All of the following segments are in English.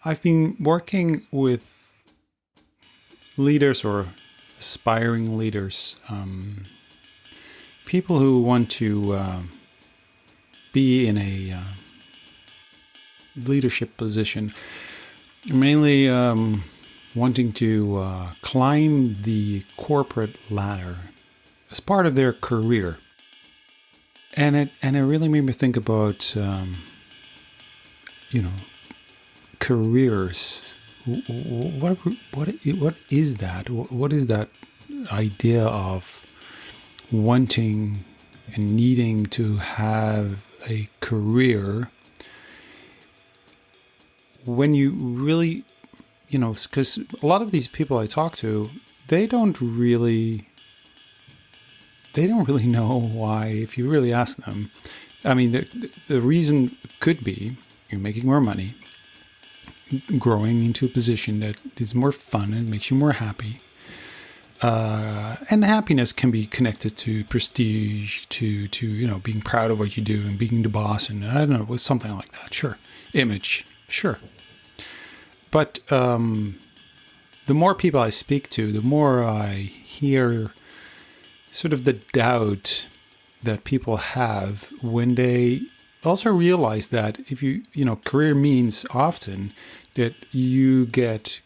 I've been working with leaders or aspiring leaders, people who want to be in a leadership position, mainly wanting to climb the corporate ladder as part of their career. And it really made me think about, careers. What is that? What is that idea of wanting and needing to have a career when you really, because a lot of these people I talk to, they don't really know why, if you really ask them. I mean, the reason could be you're making more money, growing into a position that is more fun and makes you more happy. And happiness can be connected to prestige, to being proud of what you do and being the boss, and I don't know, with something like that. Sure. Image. Sure. But the more people I speak to, the more I hear sort of the doubt that people have when they also realize that if career means often that you get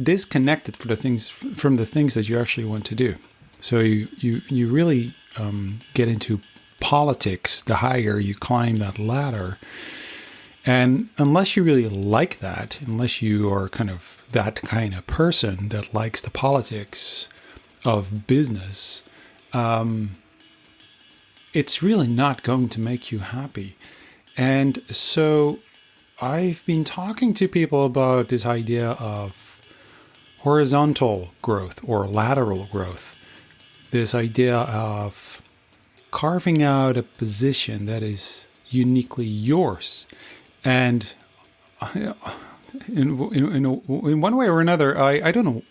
disconnected from the things that you actually want to do. So you really get into politics the higher you climb that ladder. And unless you really like that, unless you are kind of that kind of person that likes the politics of business, it's really not going to make you happy. And so I've been talking to people about this idea of horizontal growth or lateral growth, this idea of carving out a position that is uniquely yours. And in one way or another, I don't know,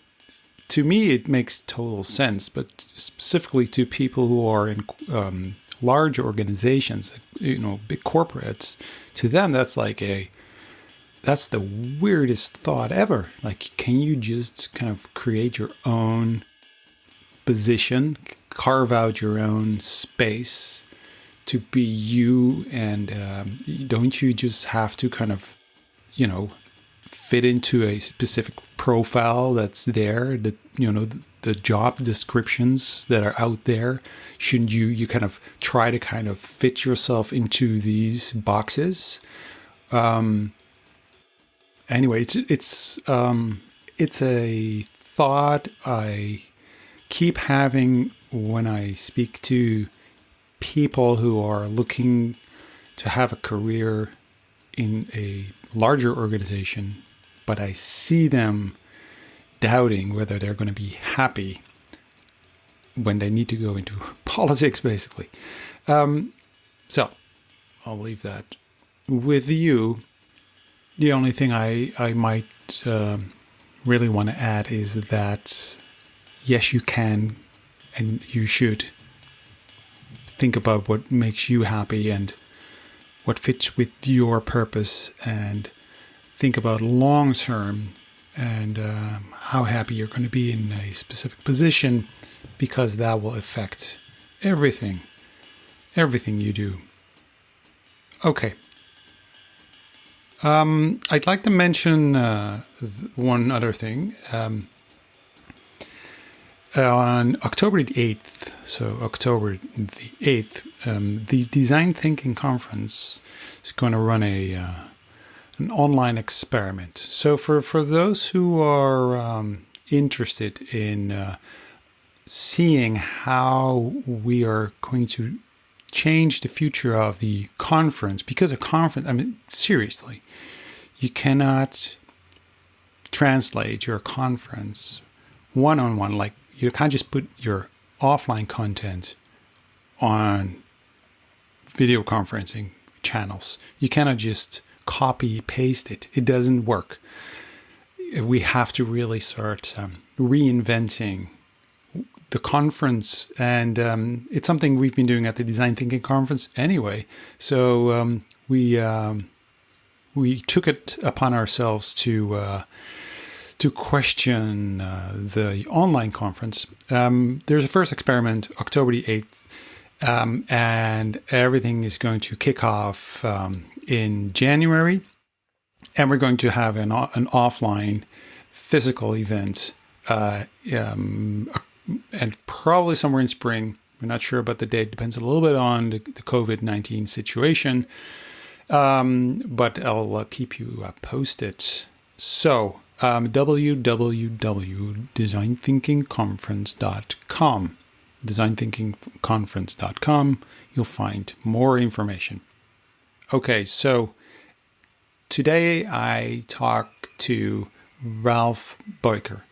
to me it makes total sense, but specifically to people who are in large organizations, big corporates, to them that's that's the weirdest thought ever. Like, can you just kind of create your own position, carve out your own space to be you, and don't you just have to kind of, fit into a specific profile that's there, that, the job descriptions that are out there? Shouldn't you kind of try to kind of fit yourself into these boxes? Anyway, it's a thought I keep having when I speak to people who are looking to have a career in a larger organization, but I see them doubting whether they're going to be happy when they need to go into politics, basically. So I'll leave that with you. The only thing I might really want to add is that, yes, you can and you should think about what makes you happy and what fits with your purpose, and think about long term and how happy you're going to be in a specific position, because that will affect everything you do. Okay. I'd like to mention one other thing. On October the 8th, the Design Thinking Conference is going to run an online experiment. So for those who are interested in seeing how we are going to change the future of the conference, because a conference, I mean, seriously, you cannot translate your conference one-on-one. Like, you can't just put your offline content on video conferencing channels. You cannot just copy paste it. It doesn't work. We have to really start reinventing the conference, and it's something we've been doing at the Design Thinking Conference anyway. So we we took it upon ourselves to question the online conference. There's a first experiment, October the 8th, and everything is going to kick off in January. And we're going to have an offline physical event, and probably somewhere in spring. We're not sure about the date. Depends a little bit on the COVID-19 situation. But I'll keep you posted. So, www.designthinkingconference.com. designthinkingconference.com. You'll find more information. Okay, so today I talk to Ralf Beuker.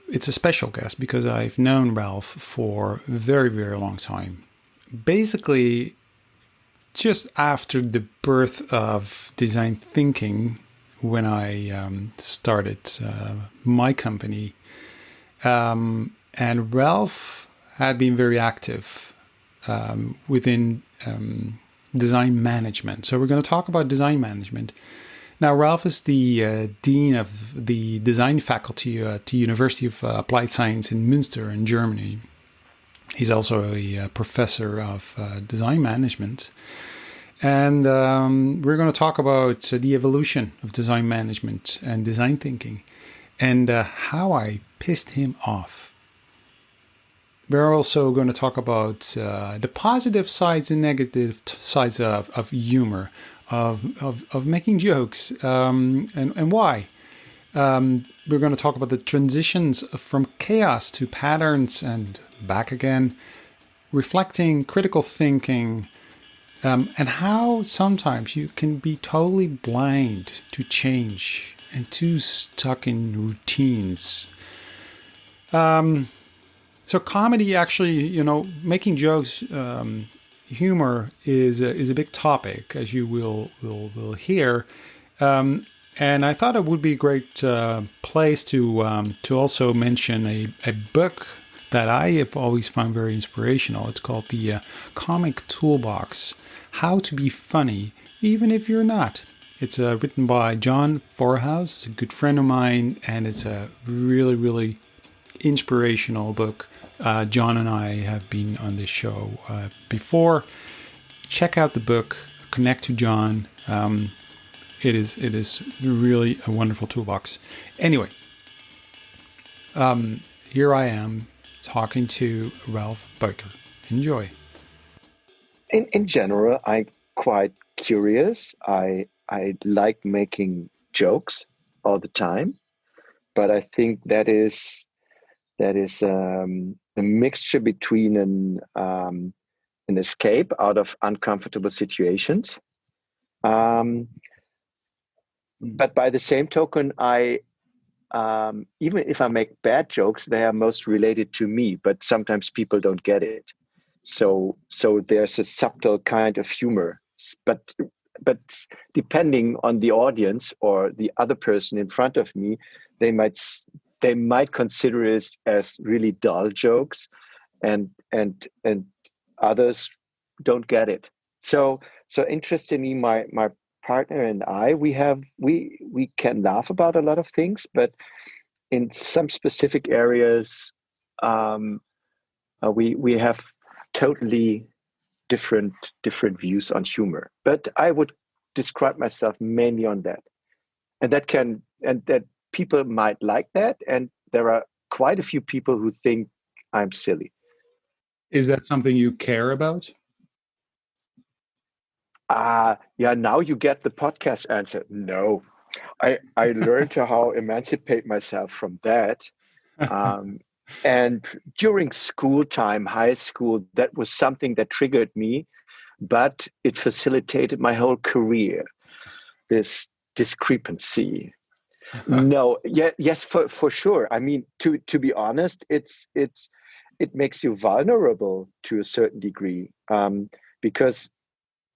It's a special guest because I've known Ralf for a very, very long time. Basically, just after the birth of design thinking, when I started my company, and Ralf had been very active within design management. So we're going to talk about design management. Now, Ralf is the dean of the design faculty at the University of Applied Science in Muenster in Germany. He's also a professor of design management. And we're going to talk about the evolution of design management and design thinking and how I pissed him off. We're also going to talk about the positive sides and negative sides of humor, of making jokes, and why. We're going to talk about the transitions from chaos to patterns and back again, reflecting, critical thinking, and how sometimes you can be totally blind to change and too stuck in routines. So comedy, actually, making jokes, humor is a big topic, as you will hear. And I thought it would be a great place to also mention a book that I have always found very inspirational. It's called The Comic Toolbox: How to Be Funny, Even If You're Not. It's written by John Forhouse, a good friend of mine, and it's a really, really inspirational book. John and I have been on this show before. Check out the book, connect to John. It is really a wonderful toolbox. Anyway, here I am talking to Ralf Beuker. Enjoy. In general, I'm quite curious. I like making jokes all the time, but I think that is a mixture between an escape out of uncomfortable situations. But by the same token, I even if I make bad jokes, they are most related to me, but sometimes people don't get it. So there's a subtle kind of humor, but depending on the audience or the other person in front of me, they might consider it as really dull jokes, and others don't get it. So interestingly, my partner and I, we can laugh about a lot of things, but in some specific areas, we have totally different views on humor. But I would describe myself mainly on that, and that people might like that, and there are quite a few people who think I'm silly. Is that something you care about? Yeah, now you get the podcast answer. No, I learned how emancipate myself from that. And during school time, high school, that was something that triggered me, but it facilitated my whole career, this discrepancy. No, yeah, yes, for sure. I mean, to be honest, it makes you vulnerable to a certain degree, because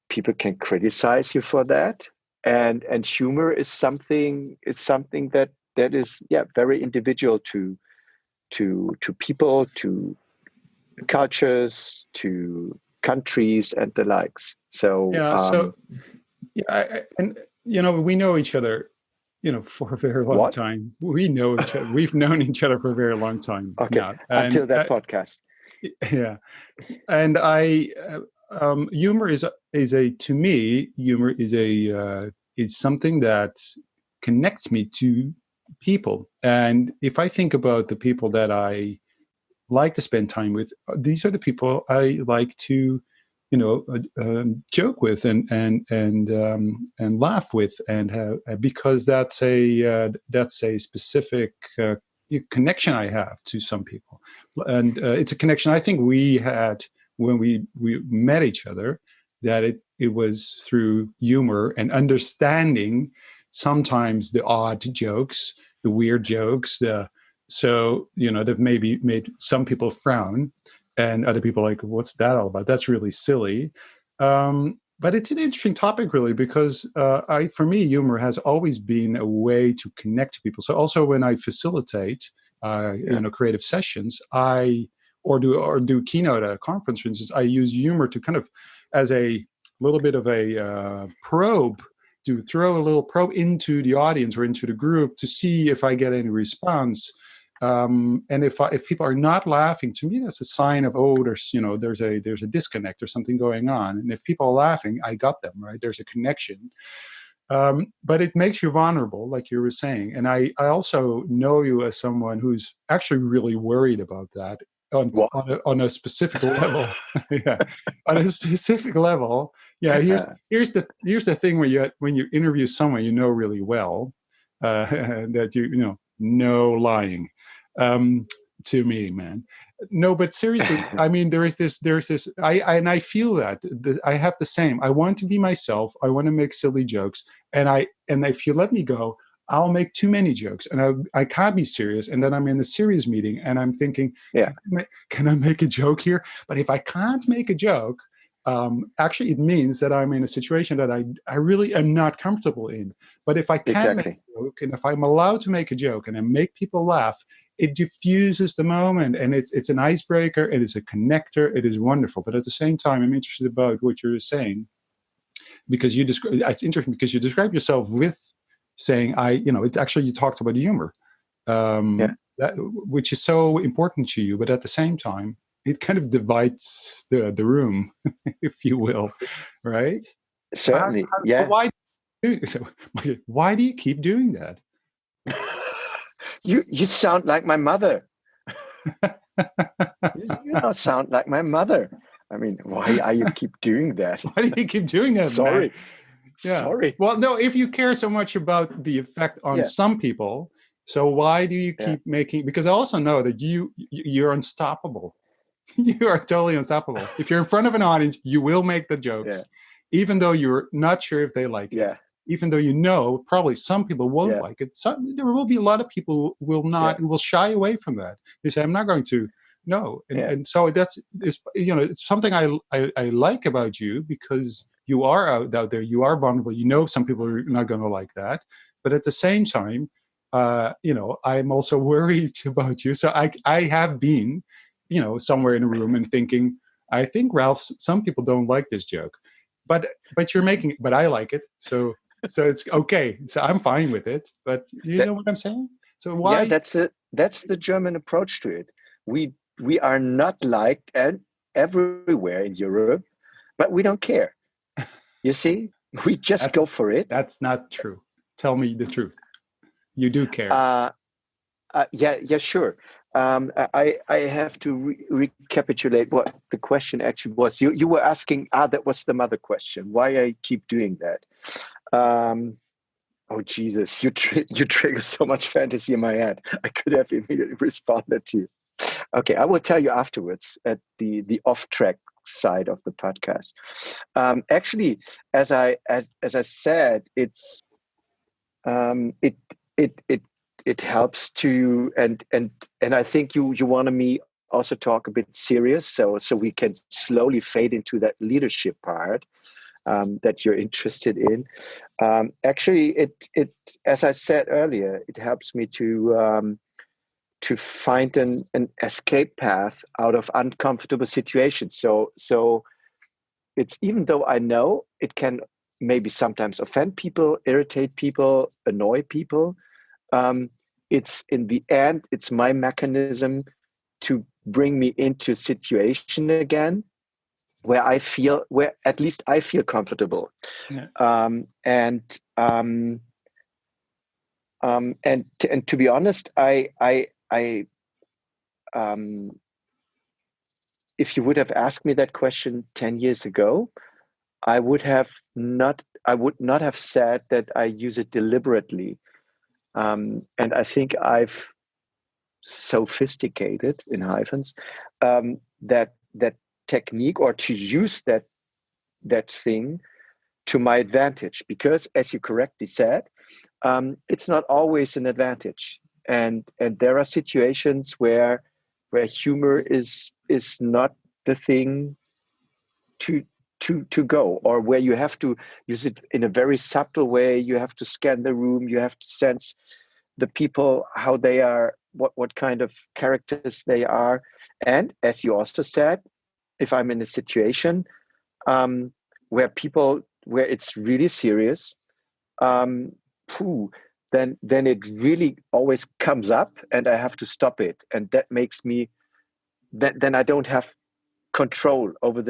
people can criticize you for that, and humor is something that is, yeah, very individual to people, to cultures, to countries, and the likes. So Yeah. So Yeah, and we know each other, for a very long What? time. We know each other. We've known each other for a very long time Okay, now, until and that podcast. yeah, and humor is a to me, humor is something that connects me to people, and if I think about the people that I like to spend time with, these are the people I like to, joke with and laugh with, and have, because that's a specific connection I have to some people, and it's a connection I think we had when we met each other. That it was through humor and understanding sometimes the odd jokes, the weird jokes, that maybe made some people frown, and other people like, "What's that all about? That's really silly." But it's an interesting topic, really, because for me, humor has always been a way to connect to people. So also when I facilitate, Yeah, creative sessions, or do keynote at a conference, for instance, I use humor to kind of as a little bit of a probe, to throw a little probe into the audience or into the group to see if I get any response. And if people are not laughing, to me that's a sign of, oh, there's a disconnect or something going on. And if people are laughing, I got them, right. There's a connection. But it makes you vulnerable, like you were saying. And I also know you as someone who's actually really worried about that on what? on a specific level. Yeah, on a specific level. Yeah, here's the thing: when you interview someone you know really well, that no lying, to me, man. No, but seriously, I mean, there's this. I feel that I have the same. I want to be myself. I want to make silly jokes, and if you let me go, I'll make too many jokes, and I can't be serious. And then I'm in a serious meeting, and I'm thinking, Yeah, can I make a joke here? But if I can't make a joke, actually, it means that I'm in a situation that I really am not comfortable in. But if I can make exactly. a joke, and if I'm allowed to make a joke, and I make people laugh, it diffuses the moment, and it's an icebreaker. It is a connector. It is wonderful. But at the same time, I'm interested about what you're saying, because it's interesting because you describe yourself with saying, it's actually, you talked about humor, Yeah, which is so important to you, but at the same time it kind of divides the room, if you will, right. So certainly. Yeah. why so why do you keep doing that? You sound like my mother. You don't sound like my mother. I mean, why are you keep doing that? Why do you keep doing that, man? Sorry. Yeah. Sorry. Well, no, if you care so much about the effect on Yeah. some people, so why do you Yeah. keep making? Because I also know that you're unstoppable. You are totally unstoppable. If you're in front of an audience, you will make the Yeah. jokes, even though you're not sure if they like it. Yeah. Even though probably some people won't Yeah. like it. There will be a lot of people who will Yeah. not, who will shy away from that. They say, "I'm not going to." No, and Yeah. and so it's something I like about you, because you are out there, you are vulnerable. Some people are not going to like that, but at the same time, I'm also worried about you. So I have been, somewhere in a room and thinking, I think, Ralph, some people don't like this joke, but you're making it, but I like it. So it's okay. So I'm fine with it. But you That, know what I'm saying? So yeah, why? that's it. That's the German approach to it. We are not liked and everywhere in Europe, but we don't care. You see? We just That's go for it. that's not true. Tell me the truth. You do care. Uh, yeah, yeah, sure. I have to recapitulate what the question actually was. You were asking. That was the mother question. Why I keep doing that? Um, oh Jesus, you trigger so much fantasy in my head. I could have immediately responded to you. Okay, I will tell you afterwards at the off track side of the podcast. Actually, as I said, it it it it helps to and I think you wanted me also talk a bit serious, so we can slowly fade into that leadership part that you're interested in. Actually, it as I said earlier, it helps me to find an escape path out of uncomfortable situations. So it's even though I know it can maybe sometimes offend people, irritate people, annoy people. It's in the end, it's my mechanism to bring me into a situation again where at least I feel comfortable. Yeah. And to be honest, I if you would have asked me that question 10 years ago, I would not have said that I use it deliberately. And I think I've sophisticated in hyphens that technique, or to use that thing to my advantage, because as you correctly said, it's not always an advantage, and there are situations where humor is not the thing to to go, or where you have to use it in a very subtle way. You have to scan the room, you have to sense the people, how they are, what kind of characters they are. And as you also said, if I'm in a situation where it's really serious, um, phew, then it really always comes up, and I have to stop it, and that makes me then I don't have control over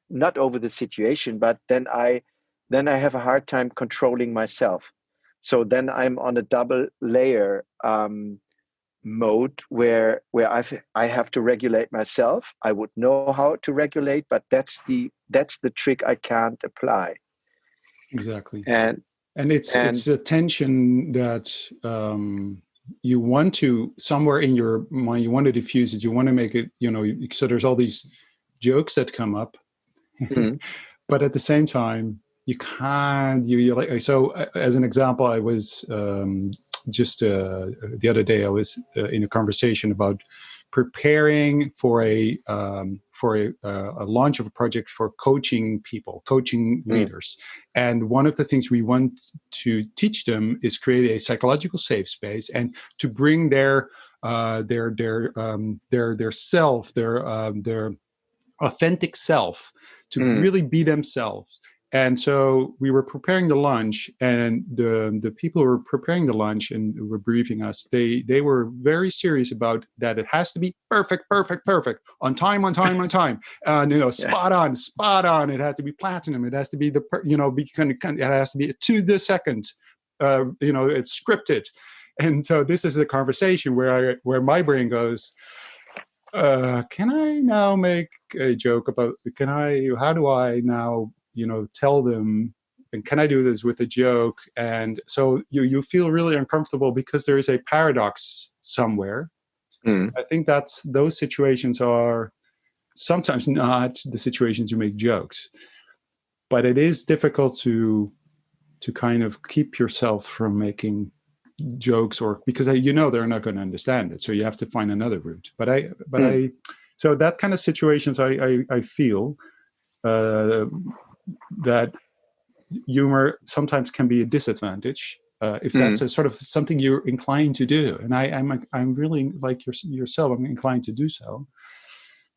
not over the situation, but then I have a hard time controlling myself. So then I'm on a double layer mode where I have to regulate myself. I would know how to regulate, but that's the trick I can't apply. Exactly. And And and it's a tension that you want to, somewhere in your mind, you want to diffuse it. You want to make it, so there's all these jokes that come up, mm, but at the same time, you can't. You like, so. As an example, I was just the other day. I was in a conversation about preparing for a launch of a project for coaching people, coaching mm, leaders. And one of the things we want to teach them is create a psychological safe space, and to bring their self, their authentic self, to mm, really be themselves. And so we were preparing the lunch, and the people who were preparing the lunch and were briefing us, they were very serious about that. It has to be perfect, perfect, perfect, on time, on time, on time, and yeah, spot on, spot on. It has to be platinum. It has to be it has to be to the second. It's scripted. And so this is a conversation where my brain goes, can I now make a joke about, how do I now, tell them, and can I do this with a joke? And so you feel really uncomfortable because there is a paradox somewhere. mm, I think those situations are sometimes not the situations you make jokes, but it is difficult to kind of keep yourself from making jokes, or because they're not going to understand it, so you have to find another route. mm, So that kind of situations, I feel that humor sometimes can be a disadvantage, if that's mm. a sort of something you're inclined to do. And I'm really like yourself, I'm inclined to do so.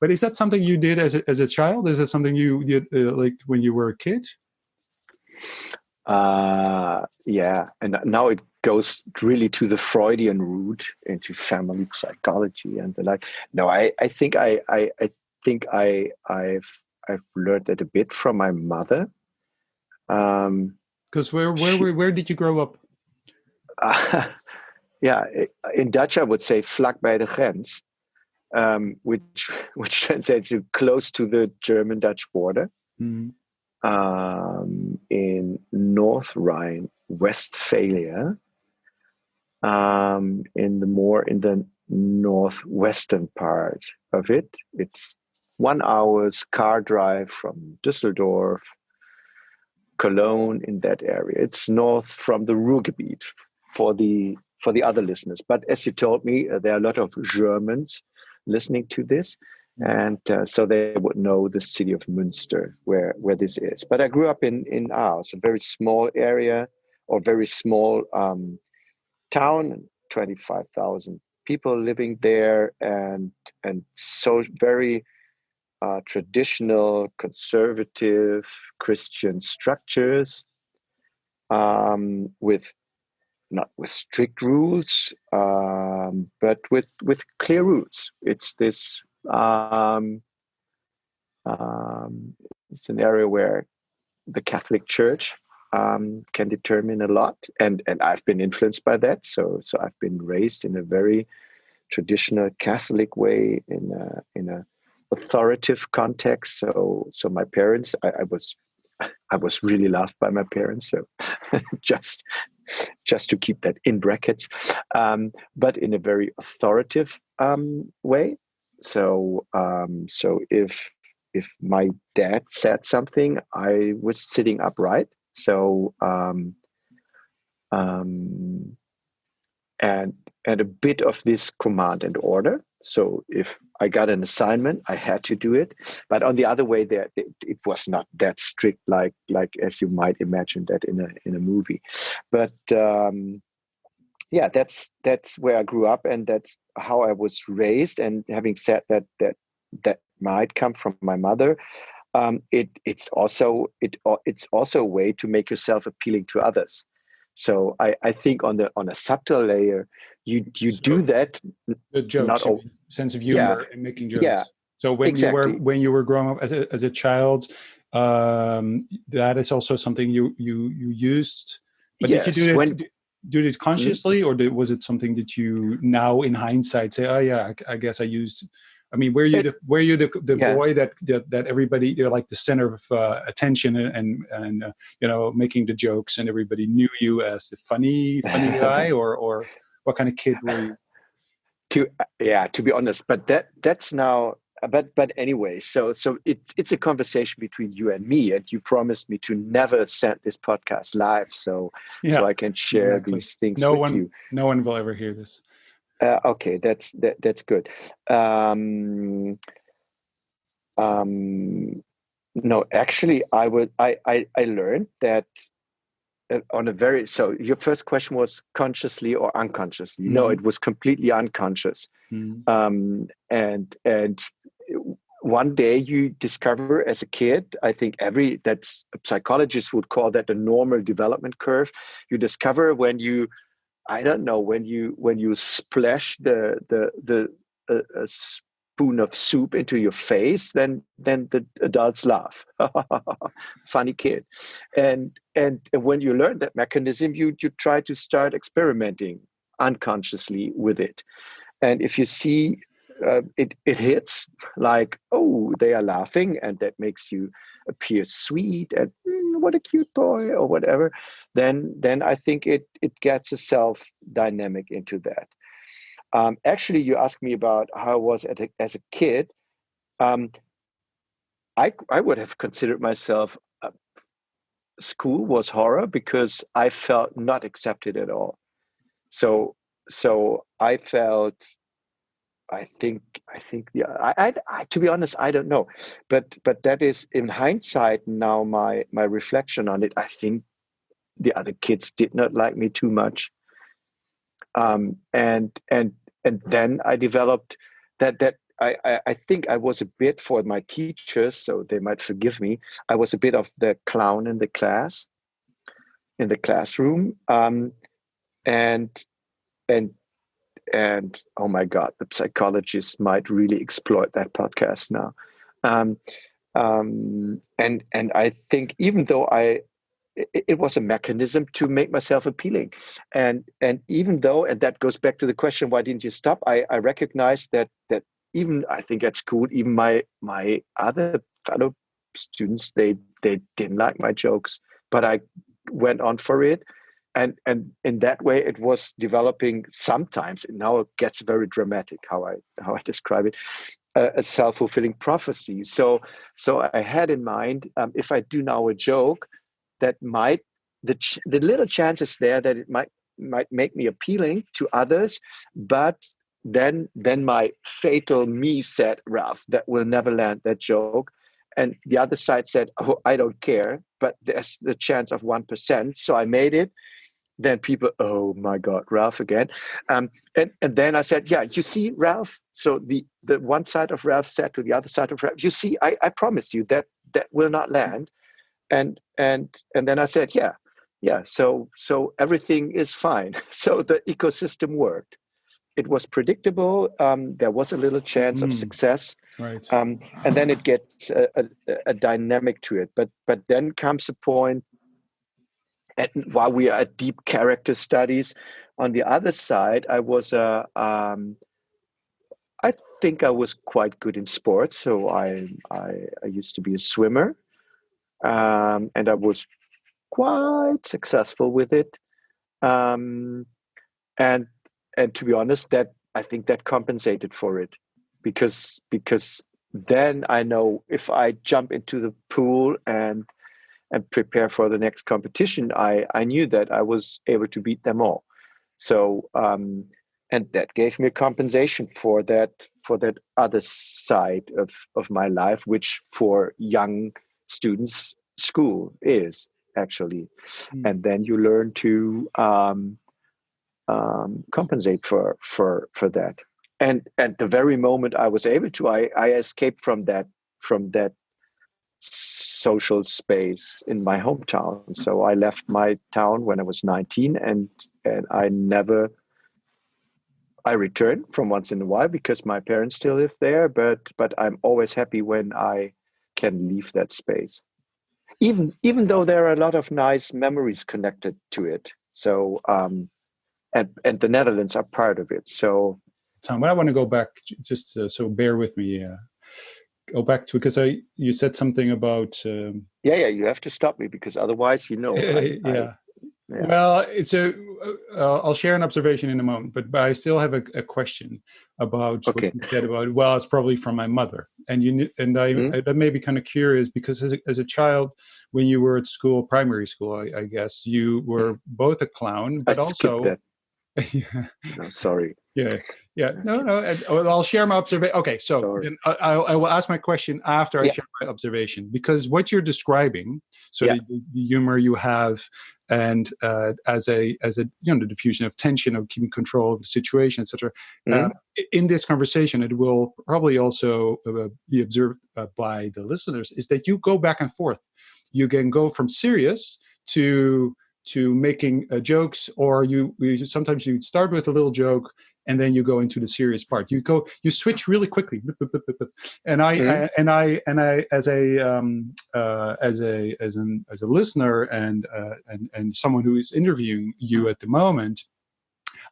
But is that something you did as a child? Is that something you did like when you were a kid? Yeah, and now it goes really to the Freudian route, into family psychology and the like. No, I think I've learned that a bit from my mother. Um, Because she, where did you grow up? yeah, in Dutch I would say vlak bij de grens, which translates to close to the German-Dutch border, Mm, in North Rhine-Westphalia, in the northwestern part of it. It's 1 hour's car drive from Düsseldorf, Cologne, in that area. It's north from the Ruhrgebiet, for the other listeners. But as you told me, there are a lot of Germans listening to this, mm, and so they would know the city of Muenster, where this is. But I grew up in Aarhus, a very small area, or very small town, 25,000 people living there, and so very traditional, conservative Christian structures. with not with strict rules, but with clear rules. It's this. Um, it's an area where the Catholic Church can determine a lot, and I've been influenced by that. So I've been raised in a very traditional Catholic way, in a authoritative context. So my parents, I was really loved by my parents. So just just to keep that in brackets, but in a very authoritative way. So if my dad said something, I was sitting upright. So um, and a bit of this command and order. So if I got an assignment, I had to do it. But on the other way, there it was not that strict, like as you might imagine that in a movie. But yeah, that's where I grew up, and that's how I was raised. And having said that, that might come from my mother. It's also a way to make yourself appealing to others. So I think on a subtle layer, you do So that. the Not jokes, you all. mean, sense of Yeah, humor and making yeah, jokes. So exactly. when you were growing up as a child, that is also something you used. But did you Yes. do it Mm, consciously, or was it something that you now in hindsight say, oh yeah, I guess I used. I mean, it were you the yeah. boy that everybody, you're like the center of attention, and making the jokes, and everybody knew you as the funny guy, or what kind of kid were you? To yeah, to be honest, but that's now. But anyway, so it's a conversation between you and me, and you promised me to never send this podcast live, so Yeah, I can share exactly. these things with you. No one will ever hear this. Okay, that's good. Um, um, no, actually, I learned that on a very, so your first question was consciously or unconsciously. No, Mm-hmm. it was completely unconscious. Mm-hmm. And one day you discover as a kid, I think that's psychologists would call that a normal development curve. You discover when you, I don't know, when you splash the a spoon of soup into your face, then the adults laugh. Funny kid. And when you learn that mechanism, you try to start experimenting unconsciously with it. And if you see it hits, like, oh, they are laughing, and that makes you appear sweet and what a cute boy or whatever, then I think it gets a self dynamic into that. Actually, you asked me about how I was as a kid. Um, I would have considered myself, school was horror because I felt not accepted at all. So so I felt, I think yeah, to be honest, I don't know, but that is in hindsight now my reflection on it. I think the other kids did not like me too much, and then I developed that I think I was a bit, for my teachers, so they might forgive me. I was a bit of the clown in the classroom, and and and oh my god, the psychologists might really exploit that podcast now. um, and I think, even though it was a mechanism to make myself appealing, and even though, and that goes back to the question, why didn't you stop? I recognized that even, I think, at school, even my other fellow students, they didn't like my jokes, but I went on for it. And in that way, it was developing. Sometimes, and now it gets very dramatic how I describe it, a self-fulfilling prophecy. So I had in mind, if I do now a joke, that might, the little chances there that it might make me appealing to others, but then my fatal me said, Ralph, that will never land, that joke. And the other side said, oh, I don't care, but there's the chance of 1%, so I made it. Then people, oh my God, Ralph again. And then I said, yeah, you see, Ralph. So the one side of Ralph said to the other side of Ralph, you see, I promised you that will not land. And then I said, yeah. yeah, so everything is fine. So the ecosystem worked. It was predictable. There was a little chance of Mm, success, right. and then it gets a dynamic to it. But then comes a point, and while we are at deep character studies, on the other side, I think I was quite good in sports. So I used to be a swimmer, and I was quite successful with it. Um, and and to be honest, that I think that compensated for it, because then I know if I jump into the pool and prepare for the next competition, I knew that I was able to beat them all. So and that gave me a compensation for that other side of my life, which for young students school is actually. Mm. And then you learn to compensate for that. And at the very moment I was able to, I escaped from that social space in my hometown. So I left my town when I was 19, and I return from once in a while because my parents still live there, but I'm always happy when I can leave that space. Even though there are a lot of nice memories connected to it. So and the Netherlands are part of it. So Tom, but I want to go back, just so bear with me. Go back to, because you said something about yeah, you have to stop me because otherwise, I yeah. yeah. Well, it's a. I'll share an observation in a moment, but I still have a question about what Okay. you said about. Well, it's probably from my mother, and Hmm? that made me kind of curious because as a child, when you were at school, primary school, I guess you were both a clown, I but skipped also that. yeah, No, sorry. yeah, yeah. No, Okay. no. And, well, I'll share my observation. Okay, so Sorry. then I will ask my question after I Yeah, share my observation, because what you're describing, so yeah. the humor you have, and as a the diffusion of tension, of keeping control of the situation, etc. Uh, Hmm? in this conversation, it will probably also be observed by the listeners, is that you go back and forth. You can go from serious to making jokes, or you sometimes you start with a little joke and then you go into the serious part. You switch really quickly. And Hmm? I as a listener, and someone who is interviewing you at the moment,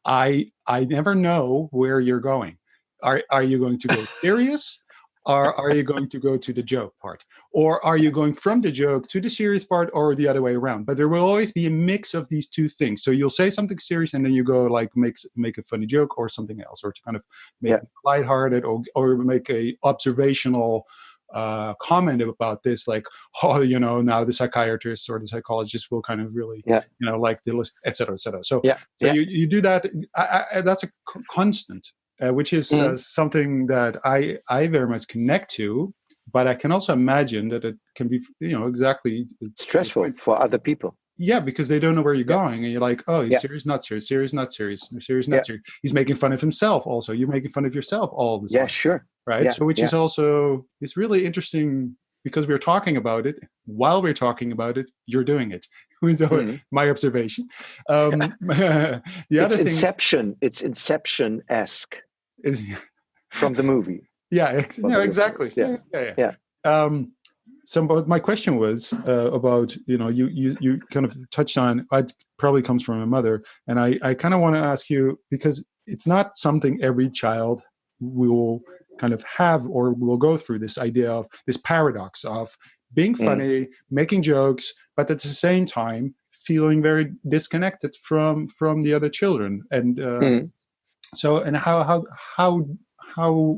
I never know where you're going. Are you going to go serious? Or are you going to go to the joke part? Or are you going from the joke to the serious part, or the other way around? But there will always be a mix of these two things. So you'll say something serious and then you go like make a funny joke or something else, or to kind of make Yeah. it lighthearted, or make a observational comment about this, like, oh, now the psychiatrist or the psychologist will kind of really, Yeah. like the list, et cetera, et cetera. So Yeah. so Yeah. you do that. That's a constant, which is Hmm? something that I very much connect to. But I can also imagine that it can be, exactly to your Stressful point. for other people. Yeah, because they don't know where you're Yeah. going, and you're like, oh, he's Yeah. serious, not serious, serious, not serious, serious, Yeah. not serious. He's making fun of himself. Also, you're making fun of yourself all the Yeah. time, Sure. right? Yeah. So, which Yeah. is also is really interesting, because we're talking about it. While we're talking about it, you're doing it. So, Hmm. my observation. The It's other thing Inception. It's Inception-esque is from the movie yeah, for the exactly. listeners. Yeah. Yeah, yeah, Yeah. yeah. But my question was about, you kind of touched on it probably comes from a mother, and I kind of want to ask you, because it's not something every child will kind of have or will go through, this idea of this paradox of being Mm. funny, making jokes, but at the same time feeling very disconnected from the other children. And Mm. so, and how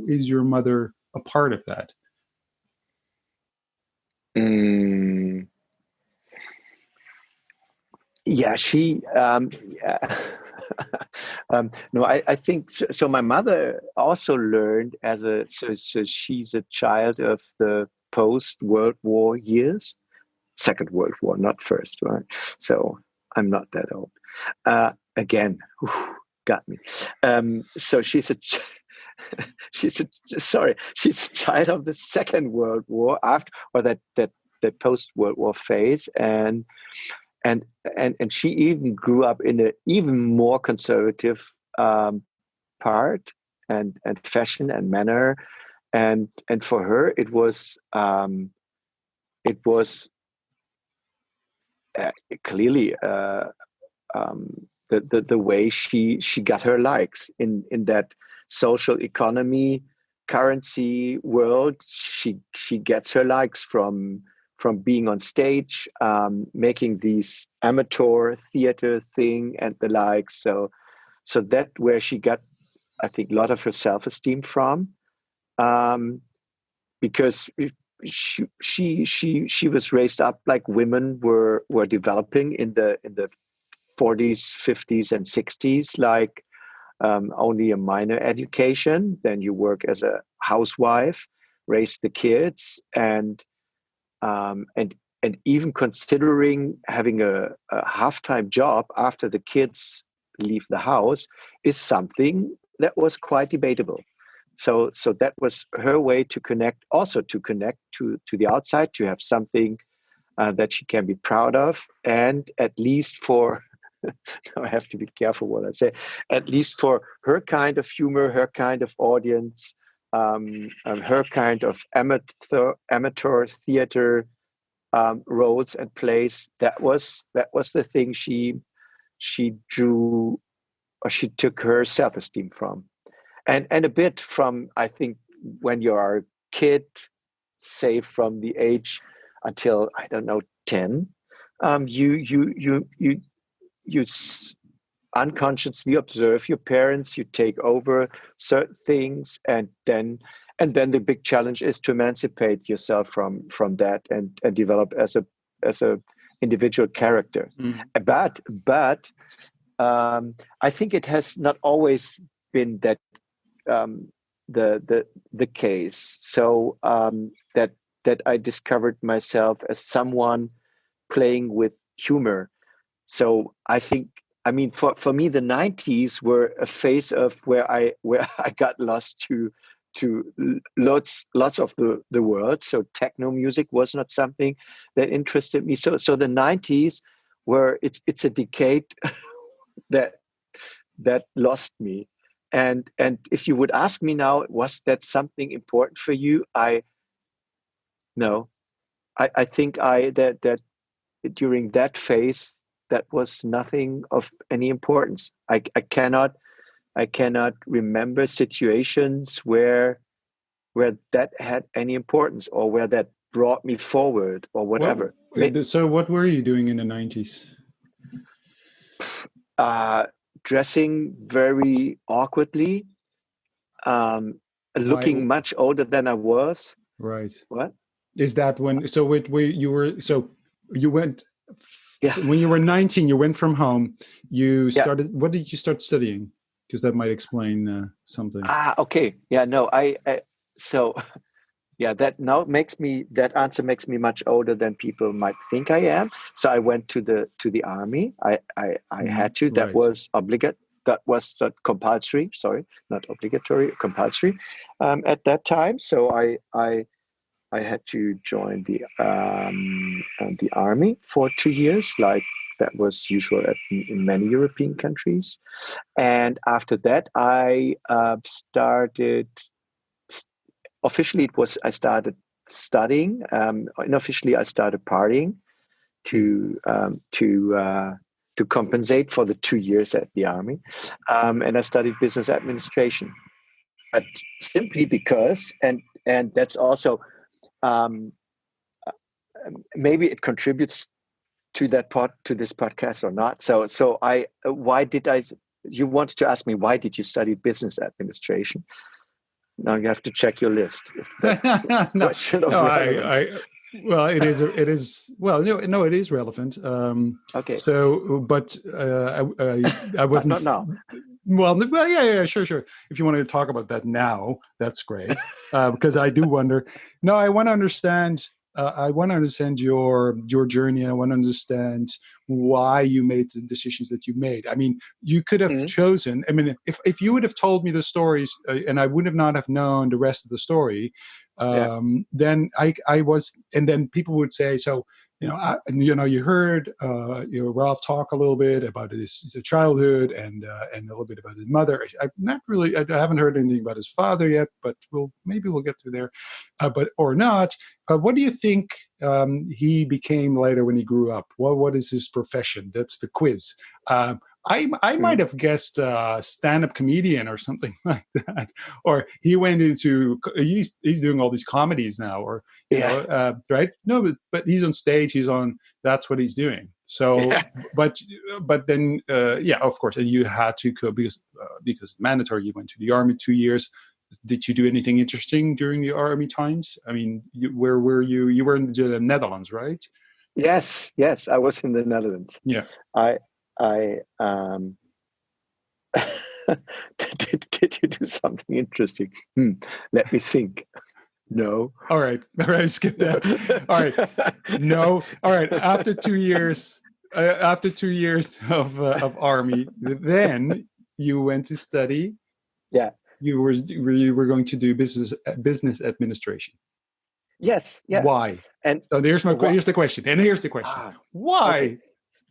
is your mother a part of that? Mm. Yeah, she. Yeah. No, I think so, so. My mother also learned so she's a child of the post World War years, Second World War, not first, right? So I'm not that old. Again, whew, got me. So she's a she's she's a child of the Second World War, after or that post World War phase, and she even grew up in an even more conservative part and fashion and manner, and for her it was clearly the way she got her likes in that social economy currency world. She gets her likes from being on stage, making these amateur theater thing and the like. So that where she got, I think, a lot of her self-esteem from, because she was raised up like women were developing in the 40s, 50s, and 60s, like only a minor education. Then you work as a housewife, raise the kids, and and even considering having a half-time job after the kids leave the house is something that was quite debatable. So that was her way to connect, also to connect to the outside, to have something that she can be proud of, and at least for I have to be careful what I say. At least for her kind of humor, her kind of audience, her kind of amateur theater roles and plays. That was the thing she drew, or she took her self esteem from, and a bit from, I think, when you are a kid, say from the age until, I don't know, 10, you unconsciously observe your parents, you take over certain things, and then the big challenge is to emancipate yourself from that, and develop as a individual character. Mm. But I think it has not always been that, um, the case. So that I discovered myself as someone playing with humor. So I think, I mean, for me, the 90s were a phase of where I got lost to lots of the world. So techno music was not something that interested me. So the 90s were, it's a decade that that lost me. And if you would ask me now, was that something important for you? I No. I think I that during that phase, that was nothing of any importance. I cannot remember situations where that had any importance, or where that brought me forward, or Well, whatever. so what were you doing in the 90s? uh, Dressing very awkwardly, um, Why? looking much older than I was. Right. What? Is that when? So you were, so you went Yeah, when you were 19. You went from home. You yeah. started. What did you start studying? Because that might explain something. Okay. Yeah, no. So yeah, that answer makes me much older than people might think I am. So I went to the army. I Mm, had to. That right. was obligate. That was compulsory. Sorry, not obligatory. Compulsory at that time. So I had to join the army for 2 years, like that was usual in many European countries. And after that, I started. Officially, it was I started studying. Unofficially, I started partying Mm. to compensate for the 2 years at the army, and I studied business administration. But simply because, and that's also, um, maybe it contributes to this podcast or not. So I why did I? You wanted to ask me, why did you study business administration? Now you have to check your list if that's a No, question no, of relevance. well, it is, well, no, it is relevant. Okay, So, but I but wasn't, not now. well, yeah, sure. If you want to talk about that now, that's great. Because I do wonder. No, I want to understand. I want to understand your journey, and I want to understand why you made the decisions that you made. I mean, you could have Mhm. chosen. I mean, if you would have told me the stories, and I would have not have known the rest of the story, Yeah. then I was, and then people would say, so You heard Ralph talk a little bit about his childhood and a little bit about his mother. I haven't heard anything about his father yet, but we'll get to there, but or not. What do you think he became later when he grew up? What is his profession? That's the quiz. I might have guessed stand-up comedian or something like that, or he went into he's doing all these comedies now, or Yeah. right? No, but he's on stage. That's what he's doing. So, Yeah. but then yeah, of course, and you had to go because it's mandatory. You went to the army 2 years. Did you do anything interesting during the army times? I mean, where were you? You were in the Netherlands, right? Yes. Yes. I was in the Netherlands. Yeah. I I did you do something interesting? Let me think. No. All right. All right. Skip that. All right. No. All right. After 2 years, of army, then you went to study. Yeah. You were going to do business administration. Yes. Yeah. Why? And So what? here's the question. And here's the question. Ah. Okay. Why?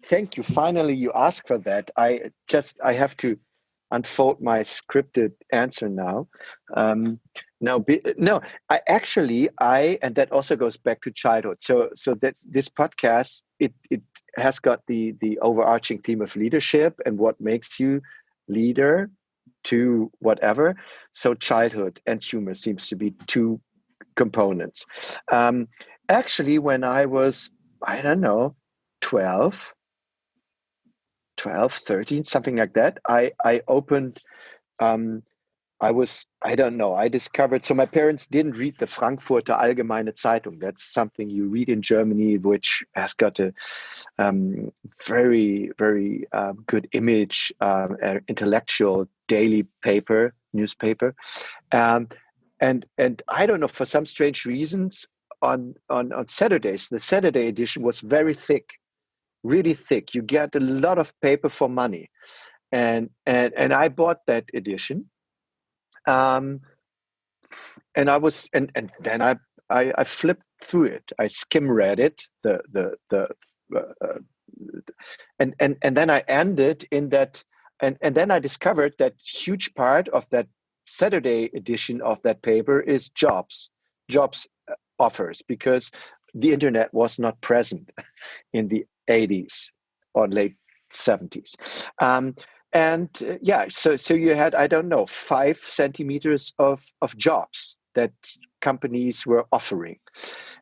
Thank you. Finally, you asked for that. I have to unfold my scripted answer now. No, and that also goes back to childhood. So that's this podcast. It has got the overarching theme of leadership and what makes you leader to whatever. So childhood and humor seems to be two components. Um, Actually, when I was, I don't know, 12, 12, 13, something like that, I opened, um, I don't know, I discovered, so my parents didn't read the Frankfurter Allgemeine Zeitung. That's something you read in Germany, which has got a very, very good image, intellectual daily newspaper. Um, and I don't know, for some strange reasons, on Saturdays, the Saturday edition was very thick, really thick. You get a lot of paper for money, and I bought that edition, um, and then I flipped through it. I skim read it, the and then I ended in that, and then I discovered that huge part of that Saturday edition of that paper is jobs offers, because the internet was not present in the 80s or late 70s. And yeah, so you had, I don't know, 5 centimeters of jobs that companies were offering,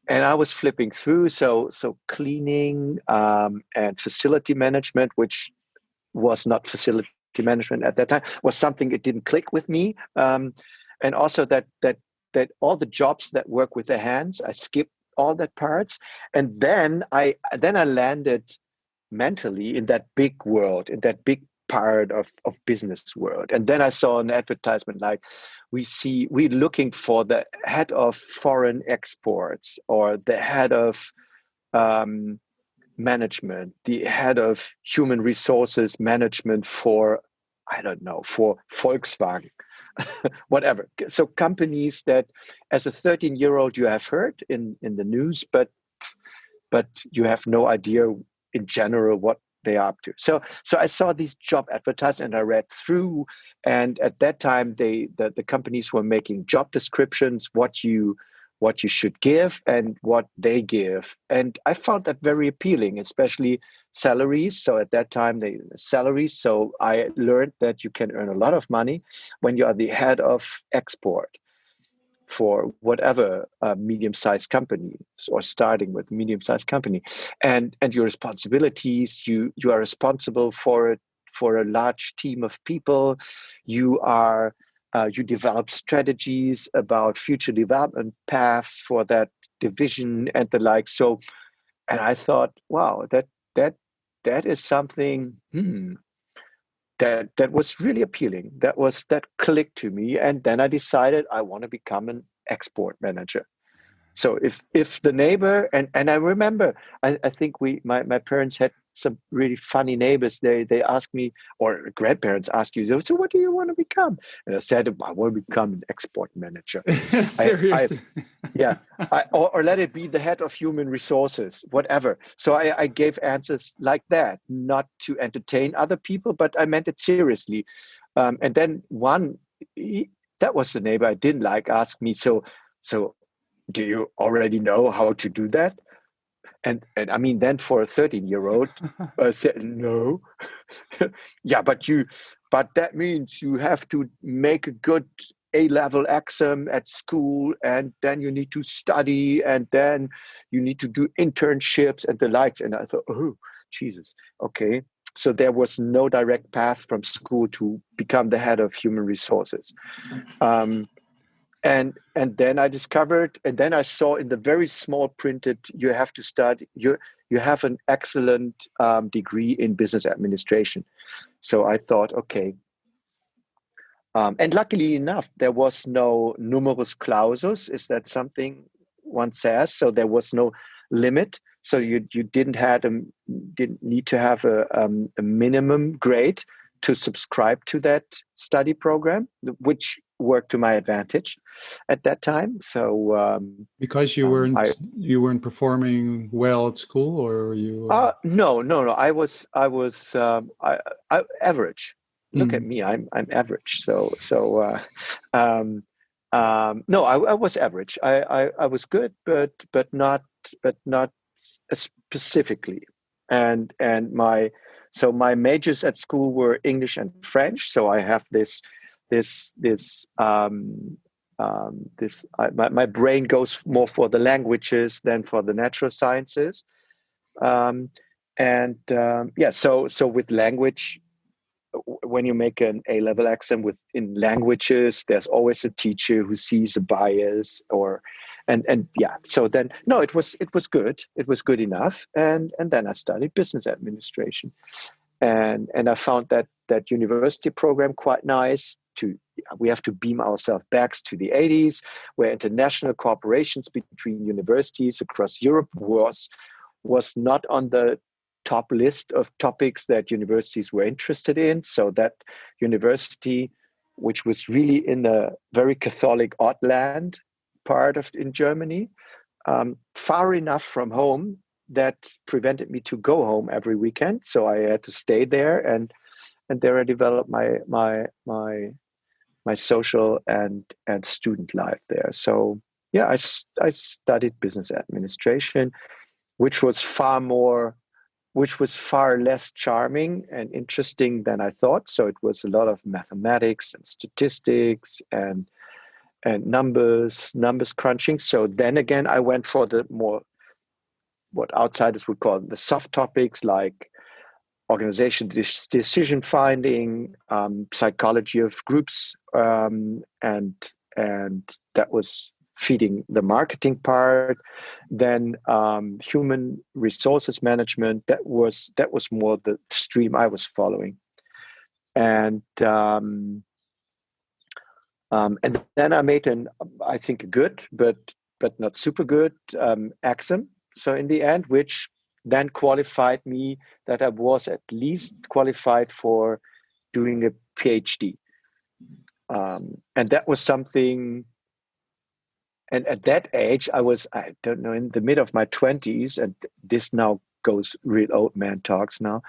and I was flipping through. So cleaning and facility management, which was not facility management at that time, was something it didn't click with me. And also that all the jobs that work with the hands, I skipped all that parts, and then I landed mentally in that big world, in that big part of business world. And then I saw an advertisement like, we're looking for the head of foreign exports, or the head of um, management, the head of human resources management for, I don't know, for Volkswagen, whatever. So companies that as a 13-year-old you have heard in the news, but you have no idea in general what they are up to. So I saw these job advertised and I read through, and at that time the companies were making job descriptions, what you should give and what they give. And I found that very appealing, especially salaries. So at that time, they salaries. So I learned that you can earn a lot of money when you are the head of export for whatever medium-sized company, or starting with medium-sized company, and your responsibilities, you are responsible for a large team of people. You develop strategies about future development paths for that division and the like. So, and I thought, wow, that that is something that was really appealing. That clicked to me, and then I decided I want to become an export manager. So if the neighbor, and I remember, I think my parents had some really funny neighbors. They asked me, or grandparents asked you, so what do you want to become? And I said, I want to become an export manager. I Serious. yeah, or let it be the head of human resources, whatever. So I gave answers like that, not to entertain other people, but I meant it seriously. And then that was the neighbor I didn't like, asked me, so do you already know how to do that? And I mean, then for a 13-year-old, I said no. Yeah, but that means you have to make a good A-level exam at school, and then you need to study, and then you need to do internships and the likes. And I thought, oh, Jesus, okay. So there was no direct path from school to become the head of human resources. Um, and then I discovered, and then I saw in the very small printed, you have to study, you have an excellent degree in business administration. So I thought, okay. And luckily enough, there was no numerus clausus. Is that something one says? So there was no limit. So you didn't need to have a minimum grade to subscribe to that study program, which worked to my advantage at that time. So Because I you weren't performing well at school, or you no. I average. Look at mm, me. I'm average. Um, no, I was average. I was good, but not specifically. And my majors at school were English and French. So I have my brain goes more for the languages than for the natural sciences. um, yeah, so with language, when you make an A-level exam in languages, there's always a teacher who sees a bias, and yeah. So then, no, it was good. It was good enough, and then I studied business administration, and I found that university program quite nice. We have to beam ourselves back to the 80s, where international cooperations between universities across Europe was not on the top list of topics that universities were interested in. So that university, which was really in a very Catholic odd land part of in Germany, far enough from home that prevented me to go home every weekend. So I had to stay there, and there I developed my social and student life there. So yeah, I studied business administration, which was far less charming and interesting than I thought. So it was a lot of mathematics and statistics and numbers crunching. So then again, I went for the more, what outsiders would call the soft topics, like organization decision finding, psychology of groups, and that was feeding the marketing part. Then human resources management. That was more the stream I was following, and then I made I think a good but not super good exam. So in the end, which then qualified me that I was at least qualified for doing a PhD. And that was something. And at that age, I don't know, in the mid of my 20s, and this now goes real old man talks now,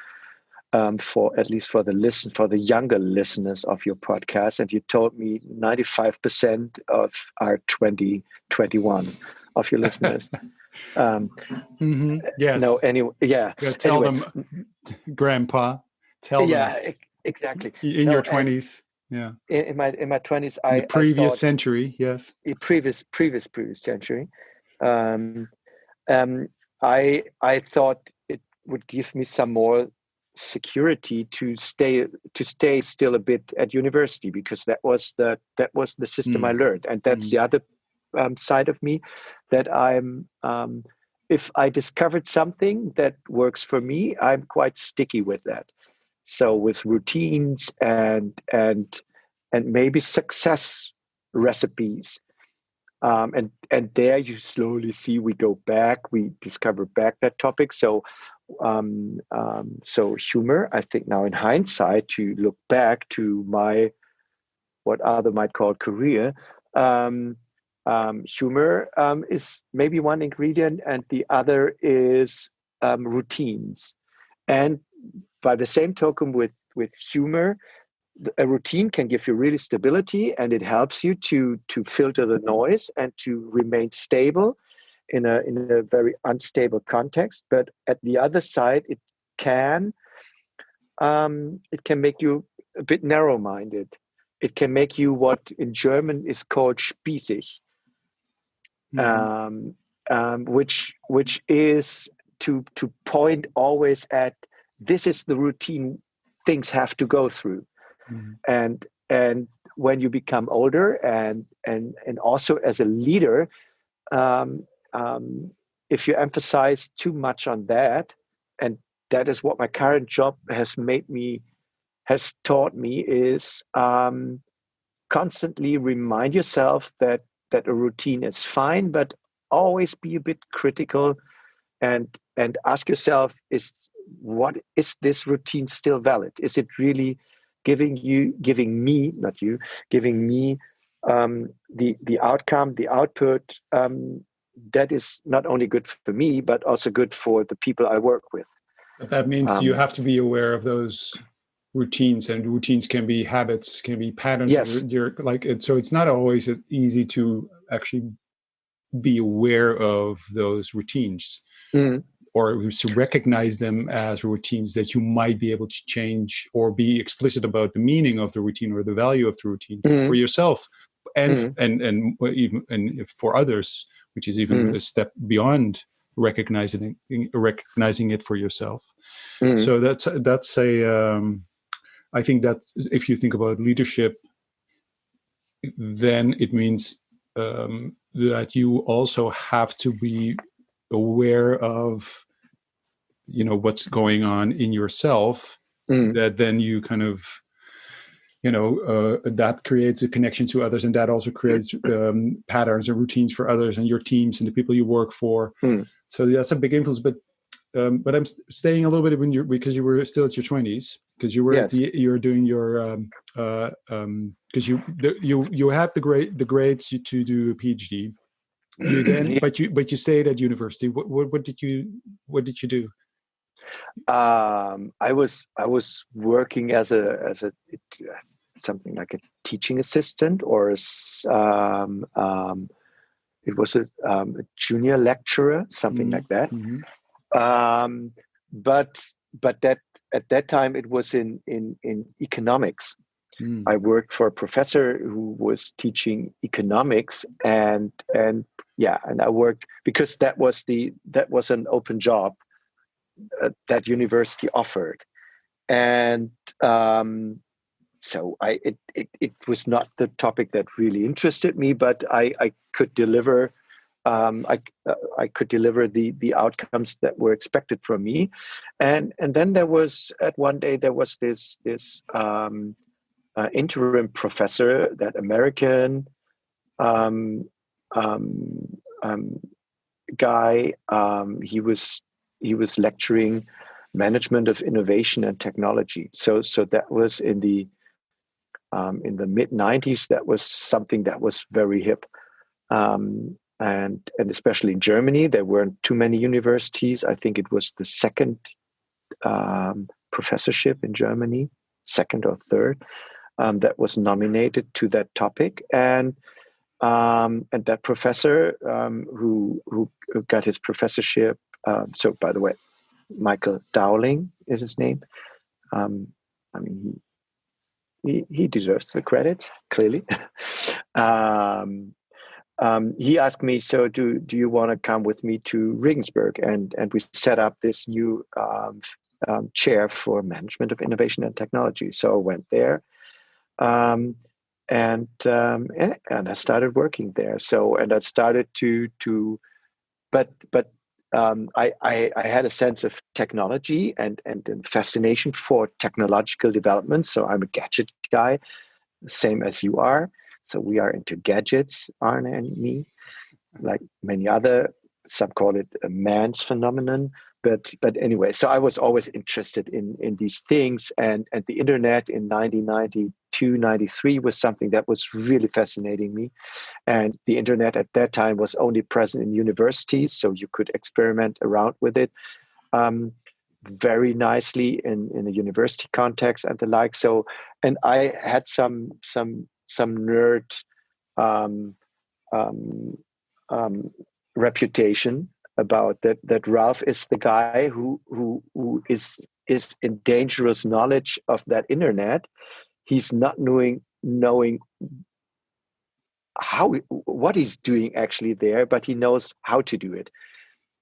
for at least for the younger listeners of your podcast. And you told me 95% of our 2021 of your listeners. No, yes, anyway, yeah. yeah. Tell Anyway, them, Grandpa. Tell them yeah, exactly. in your No, and 20s. Yeah, in my 20s, in the I previous thought century. Yes. previous century. Um, um, I thought it would give me some more security to stay still a bit at university, because that was the system I Mm, learned, and that's mm, the other side of me, that if I discovered something that works for me, I'm quite sticky with that. So with routines and maybe success recipes, And there you slowly see we go back, we discover back that topic. So humor, I think now in hindsight, to look back to my what other might call career, um, humor is maybe one ingredient, and the other is routines. And by the same token, with humor, a routine can give you really stability, and it helps you to filter the noise and to remain stable in a very unstable context. But at the other side, can it can make you a bit narrow-minded. It can make you what in German is called spießig, Mm-hmm. which is to point always at this is the routine things have to go through. Mm-hmm. And when you become older and also as a leader, um, um, if you emphasize too much on that, and that is what my current job has taught me, is constantly remind yourself that a routine is fine, but always be a bit critical and ask yourself, is this routine still valid? Is it really giving me, not you, giving me the outcome, the output that is not only good for me, but also good for the people I work with. But that means you Um, have to be aware of those routines, and routines can be habits, can be patterns that yes. you're like it. So it's not always easy to actually be aware of those routines, Mm, or to recognize them as routines that you might be able to change, or be explicit about the meaning of the routine or the value of the routine for mm, yourself, and mm, even and for others, which is even mm, a step beyond recognizing it for yourself. mm, So that's a I think that if you think about leadership, then it means that you also have to be aware of what's going on in yourself, mm, that then you kind of that creates a connection to others, and that also creates patterns and routines for others and your teams and the people you work for. mm. So that's a big influence. But I'm staying a little bit because you were still at your 20s, because Yes. you were doing your because you had the grades to do a PhD. You then Yeah. but you stayed at university. What did you do? I was working as a something like a teaching assistant, or it was a junior lecturer, something Mm-hmm. like that. Mm-hmm. Um, but that at that time it was in economics. Mm-hmm. I worked for a professor who was teaching economics, and yeah, and I worked because that was an open job that university offered. And so it was not the topic that really interested me, but I could deliver I could deliver the outcomes that were expected from me. And then there was at one day there was this interim professor, that American um, um, um, guy. He was lecturing management of innovation and technology. So that was in the mid '90s. That was something that was very hip, and especially in Germany, there weren't too many universities. I think it was the second professorship in Germany, second or third, that was nominated to that topic. And that professor who got his professorship. So, by the way, Michael Dowling is his name. Um, I mean, he deserves the credit, clearly. um, he asked me, so do you want to come with me to Regensburg? And we set up this new chair for management of innovation and technology. So I went there. Um, and I started working there. So, and I started but I had a sense of technology and fascination for technological development. So I'm a gadget guy, same as you are. So we are into gadgets, Arne and me, like many other. Some call it a man's phenomenon. But anyway, so I was always interested in these things, and the internet in 1992, 93 was something that was really fascinating me. And the internet at that time was only present in universities, so you could experiment around with it very nicely in a university context and the like. So, and I had some nerd um, um, um, reputation about that Ralf is the guy who is in dangerous knowledge of that internet. He's not knowing how what he's doing actually there, but he knows how to do it.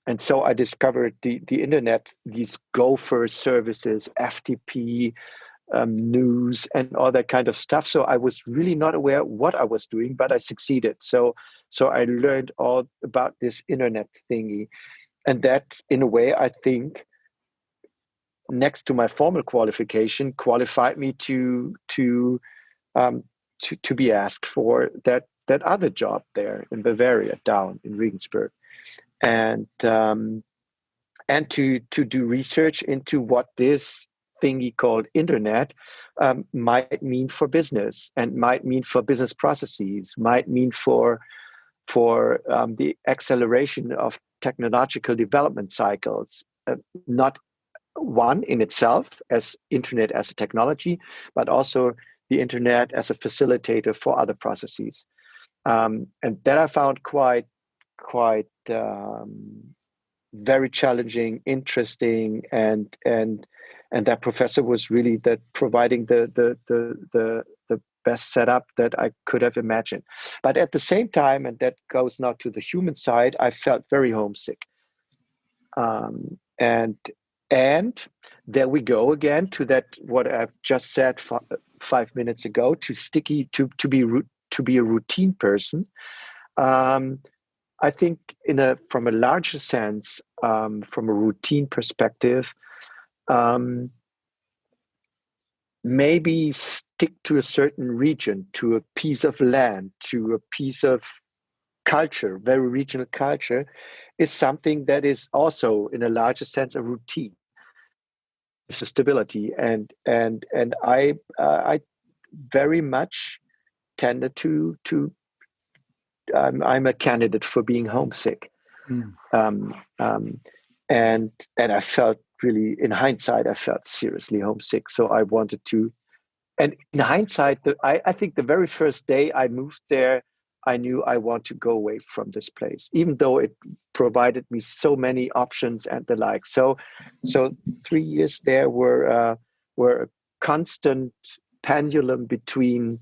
And so I discovered the internet, these Gopher services, FTP, news, and all that kind of stuff. So I was really not aware what I was doing, but I succeeded. So I learned all about this internet thingy, and that, in a way, I think, next to my formal qualification, qualified me um, to be asked for that other job there in Bavaria, down in Regensburg, and to do research into what this thingy called internet might mean for business, and might mean for business processes, might mean for the acceleration of technological development cycles, not one in itself as internet as a technology, but also the internet as a facilitator for other processes. And that I found quite very challenging, interesting, and that professor was really that providing the best setup that I could have imagined. But at the same time, and that goes now to the human side, I felt very homesick. And there we go again to that what I've just said 5 minutes ago, to be a routine person. Um, I think from a larger sense, from a routine perspective, um, maybe stick to a certain region, to a piece of land, to a piece of culture, very regional culture, is something that is also, in a larger sense, a routine, stability, and I very much tended to I'm a candidate for being homesick. Mm. Um, um, and I felt really, in hindsight, I felt seriously homesick. So I wanted to, and in hindsight, I think the very first day I moved there, I knew I want to go away from this place, even though it provided me so many options and the like. So 3 years there were a constant pendulum between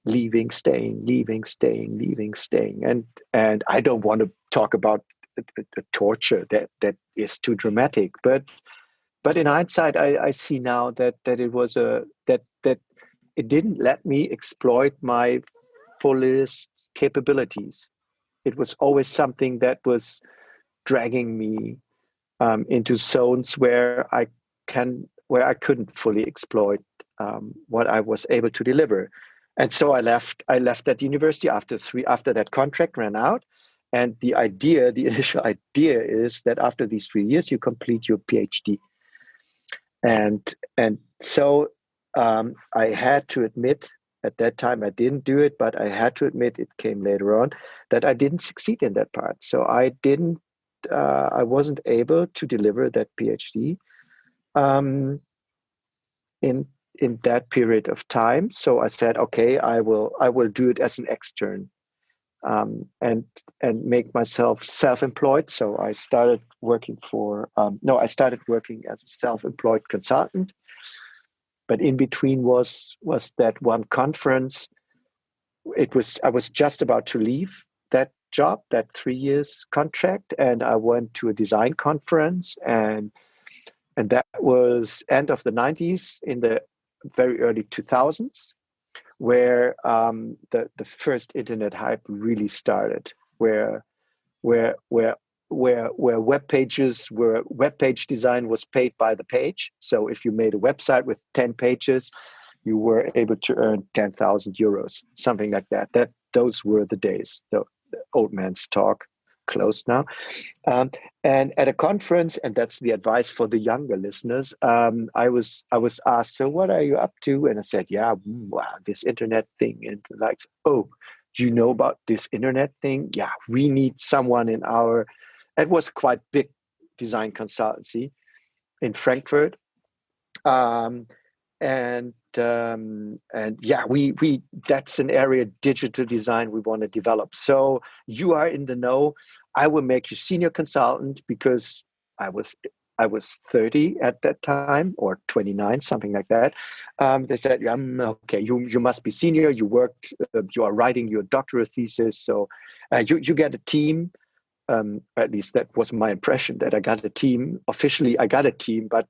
leaving, staying, leaving, staying, leaving, staying, and I don't want to talk about the torture that is too dramatic, but in hindsight, I see now that it was that it didn't let me exploit my fullest capabilities. It was always something that was dragging me into zones where I couldn't fully exploit what I was able to deliver. And so I left. I left that university after that contract ran out. And the initial idea, is that after these 3 years, you complete your PhD. And so I had to admit, at that time I didn't do it, but I had to admit, it came later on, that I didn't succeed in that part. So I wasn't able to deliver that PhD um, in that period of time. So I said, okay, I will do it as an extern, and make myself self-employed. So I started working I started working as a self-employed consultant. But in between was that one conference. I was just about to leave that job, that 3 years contract, and I went to a design conference, and that was end of the 90s, in the very early 2000s, where the first internet hype really started, where where where where web page design was paid by the page. So if you made a website with 10 pages, you were able to earn 10,000 euros, something like that. Those were the days. The old man's talk, closed now. Um, and at a conference, and that's the advice for the younger listeners. I was asked, so what are you up to? And I said, yeah, wow, this internet thing. And like, oh, you know about this internet thing? Yeah, we need someone in our. It was quite big design consultancy in Frankfurt. Um, and yeah, we that's an area, digital design, we want to develop. So you are in the know. I will make you senior consultant because I was I was 30 at that time, or 29, something like that. They said, yeah, okay, you must be senior. You worked, you are writing your doctoral thesis, so you get a team. At least that was my impression, that I got a team. Officially, I got a team, but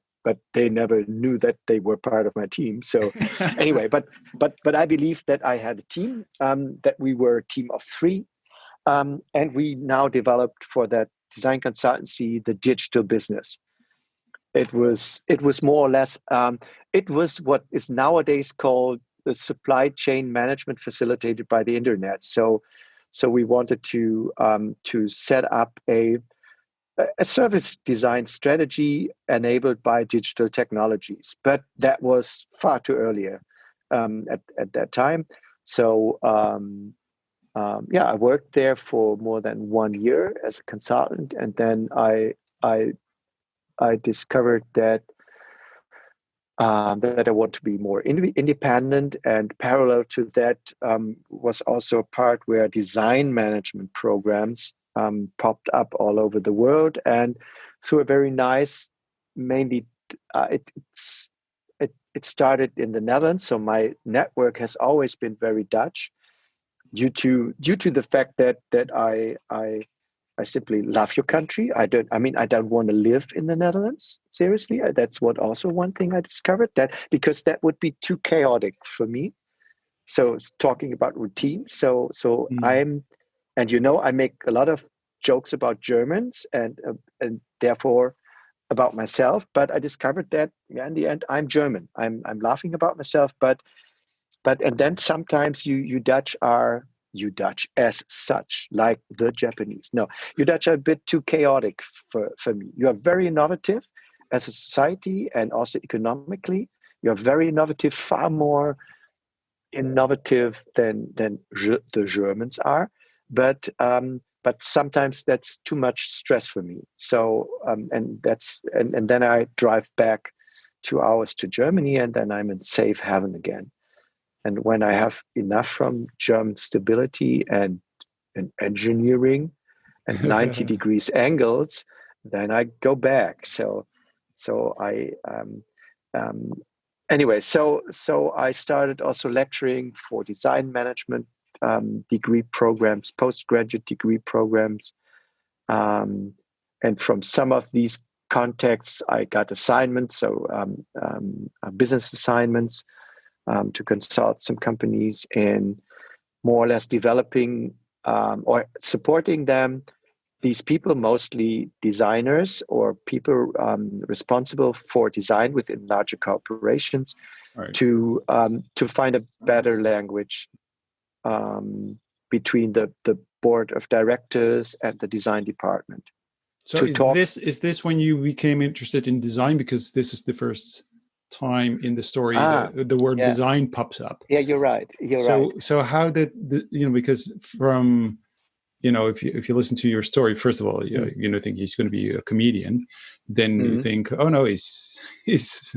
they never knew that they were part of my team. So anyway, but I believe that I had a team, that we were a team of three, and we now developed for that design consultancy the digital business. It was more or less, it was what is nowadays called the supply chain management facilitated by the internet. So we wanted to set up a service design strategy enabled by digital technologies, but that was far too earlier, at that time. So yeah, I worked there for more than 1 year as a consultant, and then I I discovered that I want to be more independent, and parallel to that, was also a part where design management programs popped up all over the world, and through a very nice, mainly, uh, it, it's, it started in the Netherlands. So my network has always been very Dutch, due to the fact that I simply love your country. I don't want to live in the Netherlands. Seriously. That's what also one thing I discovered, that because that would be too chaotic for me. So talking about routine. So Mm. I make a lot of jokes about Germans, and therefore about myself. But I discovered that, yeah, in the end, I'm German. I'm laughing about myself, but and then sometimes you Dutch as such, like the Japanese. No, you Dutch are a bit too chaotic for me. You are very innovative as a society, and also economically. You are very innovative, far more innovative than the Germans are. But sometimes that's too much stress for me. So and then I drive back 2 hours to Germany, and then I'm in safe haven again. And when I have enough from German stability and engineering and 90 degrees angles, then I go back. So I um, anyway, so I started also lecturing for design management degree programs, postgraduate degree programs, um, and from some of these contexts, I got assignments, so business assignments, to consult some companies in more or less developing, or supporting them. These people, mostly designers or people responsible for design within larger corporations, Right. to find a better language, um, between the board of directors and the design department. So To talk. is this when you became interested in design? Because this is the first time in the story Ah, the word yeah, design pops up. yeah. You're right. You're right. So how did because from if you listen to your story, first of all, Mm, think he's going to be a comedian. Then you mm. think, oh no, he's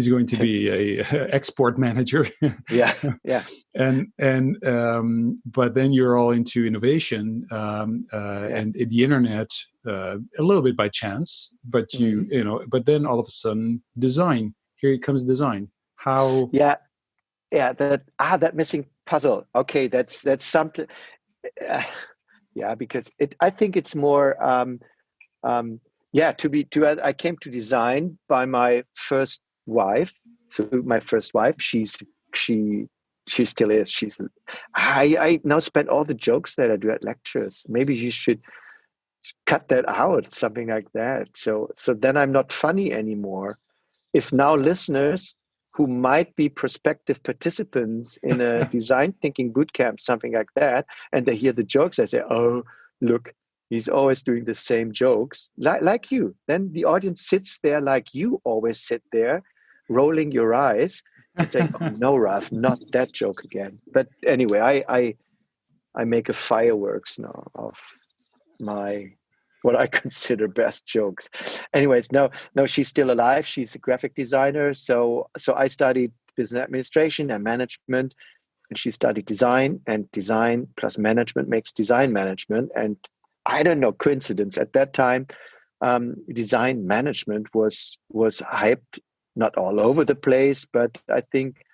going to be a export manager. Yeah, yeah, and but then you're all into innovation, yeah. and the internet, a little bit by chance, but Mm. but then all of a sudden, design. Here comes design. How? Yeah, yeah. That missing puzzle. Okay, that's something. Uh, yeah, because I think it's more. Um, yeah, I came to design by my first wife. So my first wife, she she still is. I now spend all the jokes that I do at lectures. Maybe you should cut that out, something like that. So then I'm not funny anymore. If now listeners who might be prospective participants in a design thinking bootcamp, something like that, and they hear the jokes, they say, "Oh, look, he's always doing the same jokes," like you. Then the audience sits there like you always sit there, rolling your eyes and saying, "Oh no, Ralf, not that joke again." But anyway, I make a fireworks now of my what I consider best jokes. Anyways, no, she's still alive. She's a graphic designer. So I studied business administration and management, and she studied design. And design plus management makes design management. And I don't know, coincidence. At that time, design management was hyped, not all over the place, but I think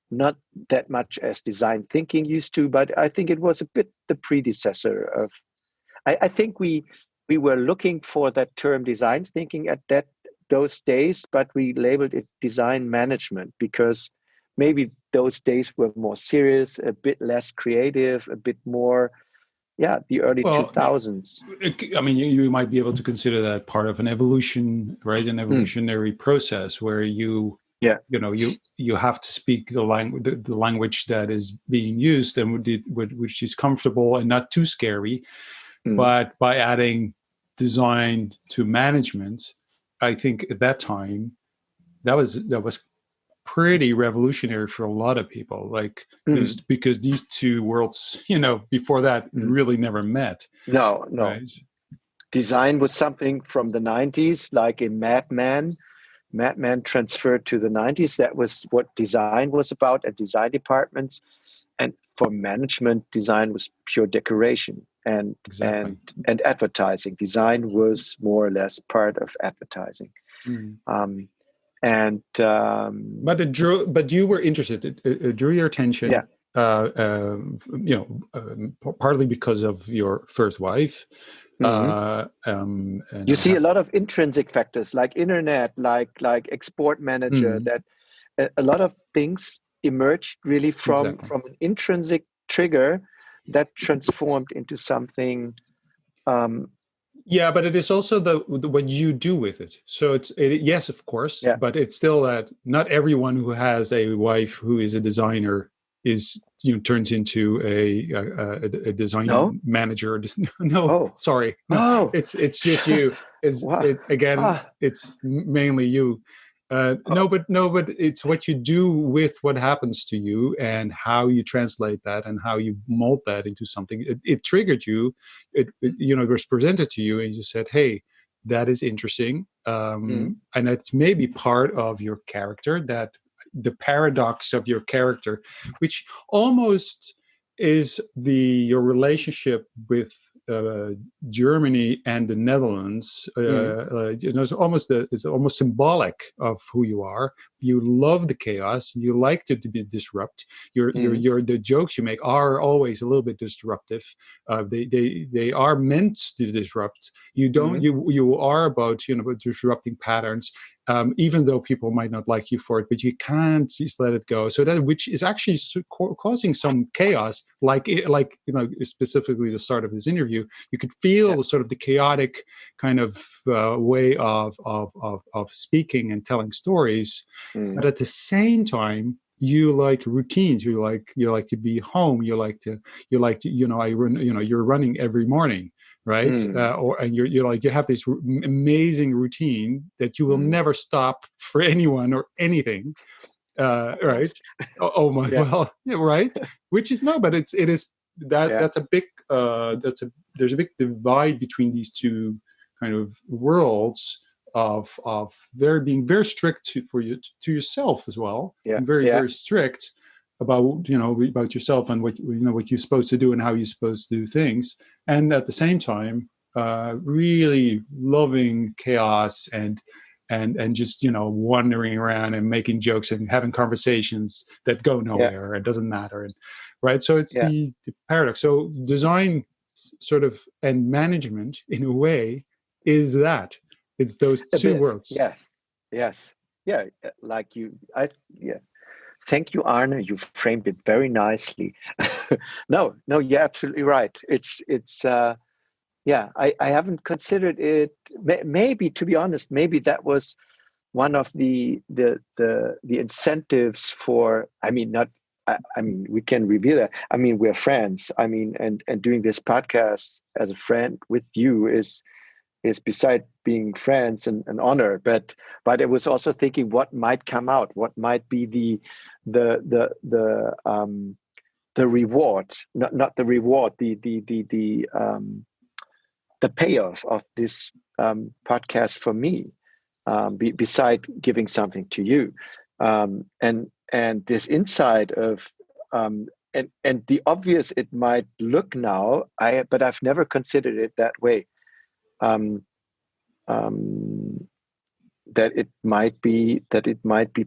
not that much as design thinking used to. But I think it was a bit the predecessor of. I think we were looking for that term design thinking at those days, but we labeled it design management because maybe those days were more serious, a bit less creative, a bit more, the early Well, 2000s. I mean, you might be able to consider that part of an evolution, right? An evolutionary process where you have to speak the language that is being used and which is comfortable and not too scary. But by adding design to management, I think at that time that was pretty revolutionary for a lot of people. Like because these two worlds, before that really never met. No. Right? Design was something from the 90s, like in Mad Men. Mad Men transferred to the 90s. That was what design was about at design departments. And for management, design was pure decoration and advertising. Design was more or less part of advertising. But you were interested. It drew your attention. Yeah. Partly because of your first wife. And you see a lot of intrinsic factors like internet, like export manager. That a lot of things emerged really from an intrinsic trigger that transformed into something. But it is also the what you do with it. So yes, of course, but it's still that not everyone who has a wife who is a designer is turns into a design manager. Sorry, it's just you. It's mainly you. But it's what you do with what happens to you and how you translate that and how you mold that into something. It triggered you. It was presented to you, and you said, "Hey, that is interesting," and it's maybe part of your character, that the paradox of your character, which almost is your relationship with Germany and the Netherlands. It's almost symbolic of who you are. You love the chaos. You like to be disrupt. The jokes you make are always a little bit disruptive. They are meant to disrupt. You don't. You are about disrupting patterns. Even though people might not like you for it, but you can't just let it go. So that, which is actually causing some chaos, like specifically the start of this interview, you could feel the sort of the chaotic kind of way of speaking and telling stories, but at the same time, you like routines. You like to be home. You like to you're running every morning. Right, and you have this amazing routine that you will never stop for anyone or anything, right? Right. Which is but it is that that's a big there's a big divide between these two kind of worlds of being very strict to yourself as well, and very strict about yourself and what you're supposed to do and how you're supposed to do things, and at the same time really loving chaos and just wandering around and making jokes and having conversations that go nowhere. It doesn't matter, right? So it's the paradox. So design sort of and management in a way is that it's those two worlds. Thank you, Arne. You framed it very nicely. No, you're absolutely right. I haven't considered it. Maybe, to be honest, maybe that was one of the incentives for, I mean, not, I mean, we can reveal that. I mean, we're friends. I mean, and doing this podcast as a friend with you is beside being friends an honor. But it was also thinking what might come out, what might be the reward, not the reward, the payoff of this podcast for me, beside giving something to you, and this insight of, and the obvious it might look now, but I've never considered it that way. Um, um, that it might be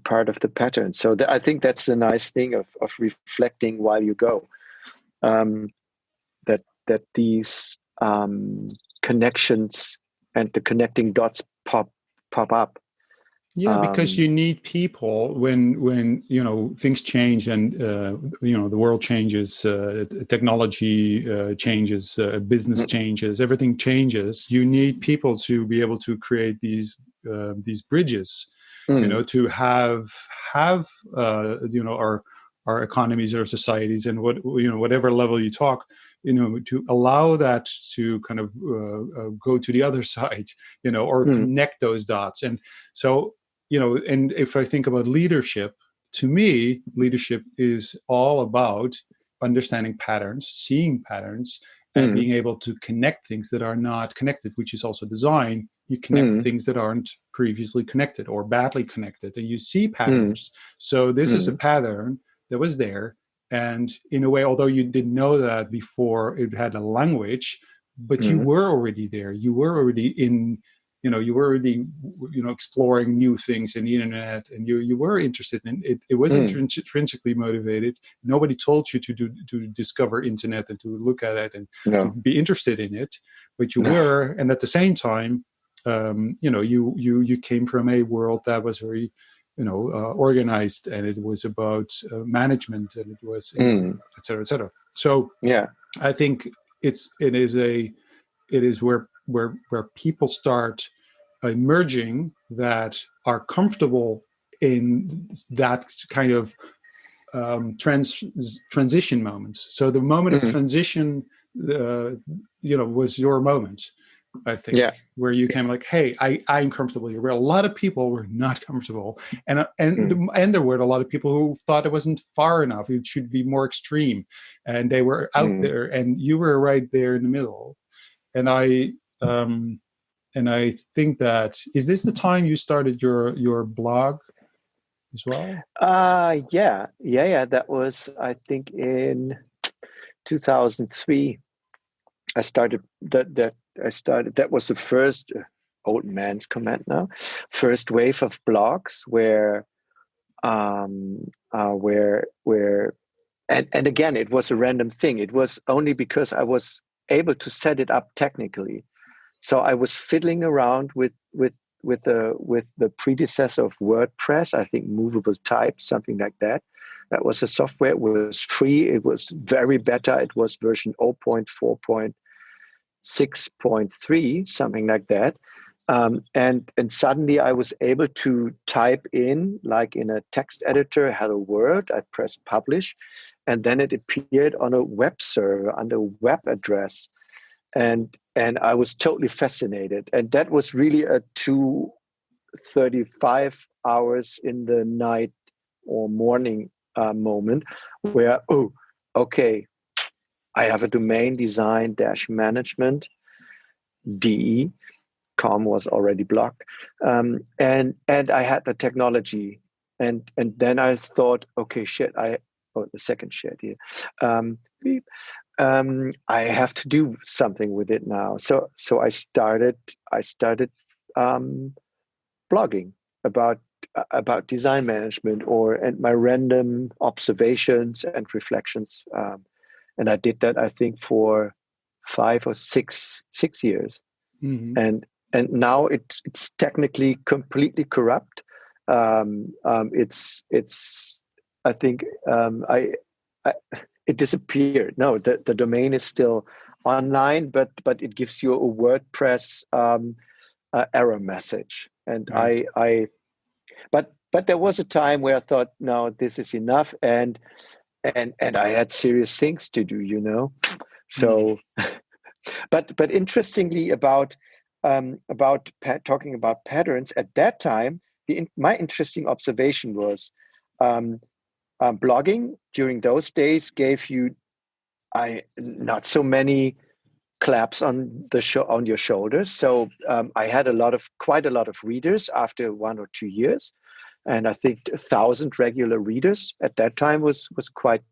part of the pattern. So I think that's the nice thing of reflecting while you go. Um, that these connections and the connecting dots pop up. Yeah, because you need people when things change and the world changes, technology changes, business changes, everything changes. You need people to be able to create these bridges, to have our economies or societies and whatever level you talk, to allow that to kind of go to the other side, or connect those dots. And so, and if I think about leadership, to me, leadership is all about understanding patterns, seeing patterns, and being able to connect things that are not connected, which is also design. You connect things that aren't previously connected or badly connected, and you see patterns. So this is a pattern that was there. And in a way, although you didn't know that before it had a language, but you were already there. You were already in, you were already, exploring new things in the internet, and you were interested in it. It was intrinsically motivated. Nobody told you to discover internet and to look at it and to be interested in it, but you were. And at the same time, you came from a world that was very, organized, and it was about management, and it was, et cetera, et cetera. So Yeah. I think it is where people start emerging that are comfortable in that kind of transition moments. So the moment of transition, was your moment, I think, where you came like, hey, I'm comfortable here. Where a lot of people were not comfortable, and there were a lot of people who thought it wasn't far enough. It should be more extreme, and they were out there, and you were right there in the middle. And I think that, is this the time you started your blog as well? Yeah. That was, I think, in 2003. I started that. That was the first, old man's comment now, first wave of blogs where and again, it was a random thing. It was only because I was able to set it up technically. So I was fiddling around with the predecessor of WordPress, I think Movable Type, something like that. That was a software. It was free. It was very beta. It was version 0.4.6.3, something like that. And suddenly I was able to type in, like in a text editor, hello world. I pressed publish, and then it appeared on a web server under web address. And I was totally fascinated. And that was really a 2:35 hours in the night or morning moment where, oh, okay, I have a domain, design-management, DE. Com was already blocked, and I had the technology, and then I thought, okay, shit, the second shit here, I have to do something with it now. So I started blogging about design management and my random observations and reflections, and I did that, I think, for 5 or 6 years. And now it's technically completely corrupt. It's I think it disappeared. No, the domain is still online, but it gives you a WordPress error message, and Right. but there was a time where I thought, no, this is enough, and I had serious things to do, So, but interestingly talking about patterns at that time, my interesting observation was um, blogging during those days gave you I not so many claps on your shoulders. So I had quite a lot of readers after 1 or 2 years, and I think 1,000 regular readers at that time was quite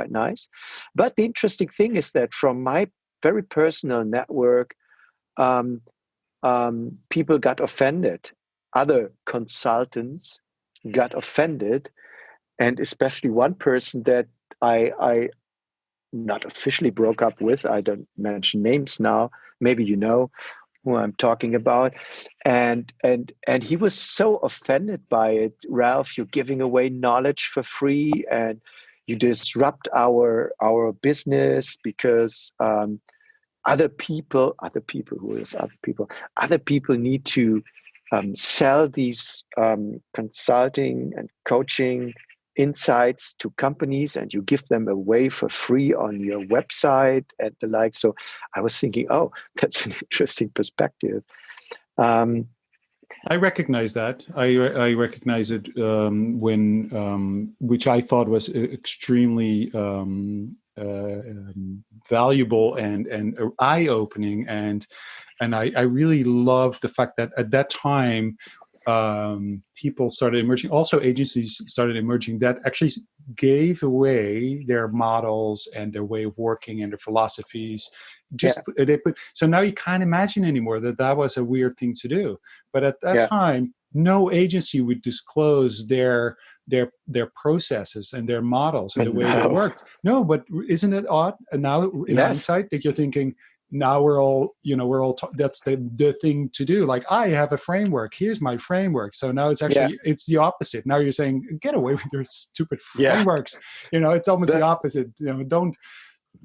nice. But the interesting thing is that from my very personal network, um, people got offended. Other consultants got offended, and especially one person that I not officially broke up with. I don't mention names now. Maybe you know who I'm talking about. And he was so offended by it. Ralph, you're giving away knowledge for free, and you disrupt our business because other people need to sell these consulting and coaching insights to companies, and you give them away for free on your website and the like. So I was thinking, oh, that's an interesting perspective. I recognize that. I recognize it when, which I thought was extremely valuable and eye-opening, and I really love the fact that at that time people started emerging. Also, agencies started emerging that actually gave away their models and their way of working and their philosophies. So now you can't imagine anymore that was a weird thing to do. But at that time, no agency would disclose their processes and their models and the way they worked. No, but isn't it odd? And now in hindsight, that you're thinking, now we're all that's the thing to do. Like, I have a framework. Here's my framework. So now it's actually, it's the opposite. Now you're saying, get away with your stupid frameworks. It's almost the opposite. Don't.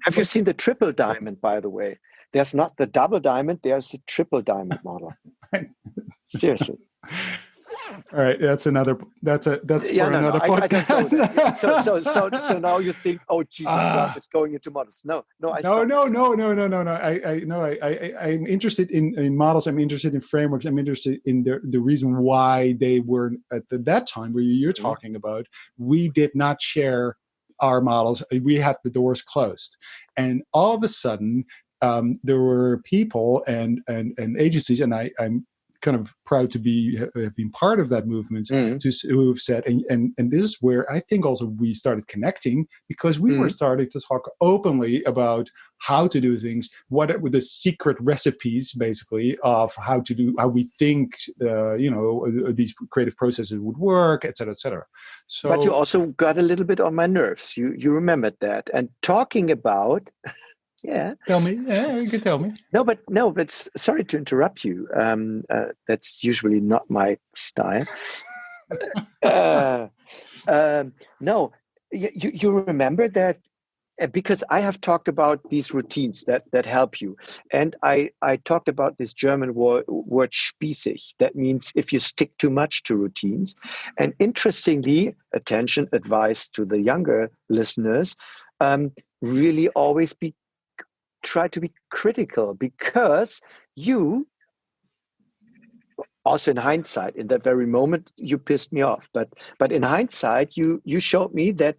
Have you seen the triple diamond, by the way? There's not the double diamond. There's the triple diamond model. Seriously. All right, that's for another podcast. So now you think, oh, Jesus, Ralph is going into models. No. I'm interested in models. I'm interested in frameworks. I'm interested in the reason why they were at that time where you're talking about. We did not share our models. We had the doors closed, and all of a sudden, there were people and agencies, and I'm kind of proud to have been part of that movement, who have said, and this is where I think also we started connecting, because we were starting to talk openly about how to do things, what were the secret recipes, basically, of how we think, these creative processes would work, et cetera, et cetera. So, but you also got a little bit on my nerves. You remembered that, and talking about. Yeah. Tell me. Yeah, you can tell me. No, but sorry to interrupt you. That's usually not my style. No, you remember that, because I have talked about these routines that help you, and I talked about this German word spießig. That means if you stick too much to routines. And interestingly, attention, advice to the younger listeners, really always try to be critical, because you also, in hindsight, in that very moment, you pissed me off, but in hindsight, you showed me that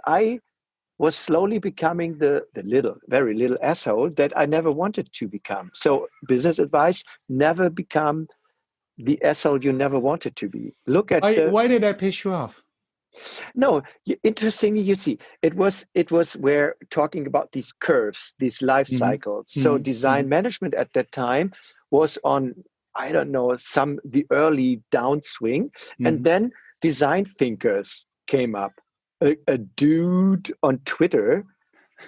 I was slowly becoming the very little asshole that I never wanted to become. So business advice: never become the asshole you never wanted to be. Look at why did I piss you off? No, interestingly, you see, it was where talking about these curves, these life cycles. So design management at that time was on, I don't know, the early downswing, and then design thinkers came up. A dude on Twitter,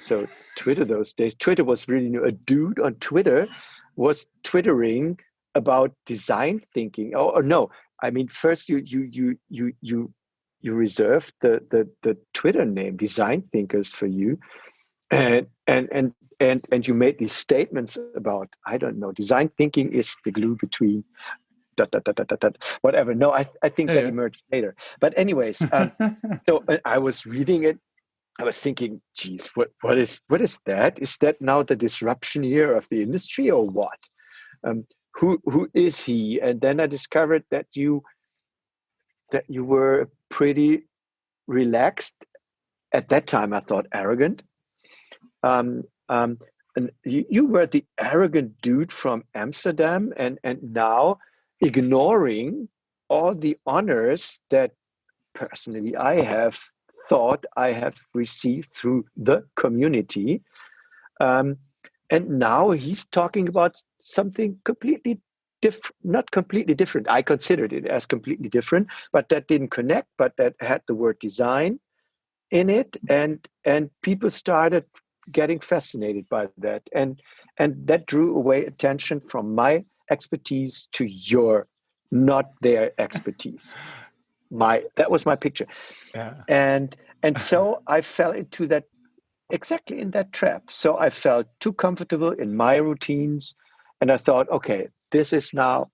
so Twitter those days, Twitter was really new. A dude on Twitter was twittering about design thinking. Or no, I mean, first you reserved the Twitter name Design Thinkers for you, and you made these statements about, I don't know, design thinking is the glue between whatever. No, I think that Yeah. emerged later. But anyways, so I was reading it. I was thinking, geez, what is that? Is that now the disruption year of the industry or what? Who is he? And then I discovered that you were pretty relaxed. At that time, I thought arrogant. Um, um, and you were the arrogant dude from Amsterdam, and now ignoring all the honors that personally I have thought I have received through the community. Um, and now he's talking about something completely different, not completely different. I considered it as completely different, but that didn't connect, but that had the word design in it, and people started getting fascinated by that, and that drew away attention from my expertise to your, not their expertise. That was my picture. Yeah. And so I fell into that, exactly in that trap. So I felt too comfortable in my routines, and I thought, okay, this is now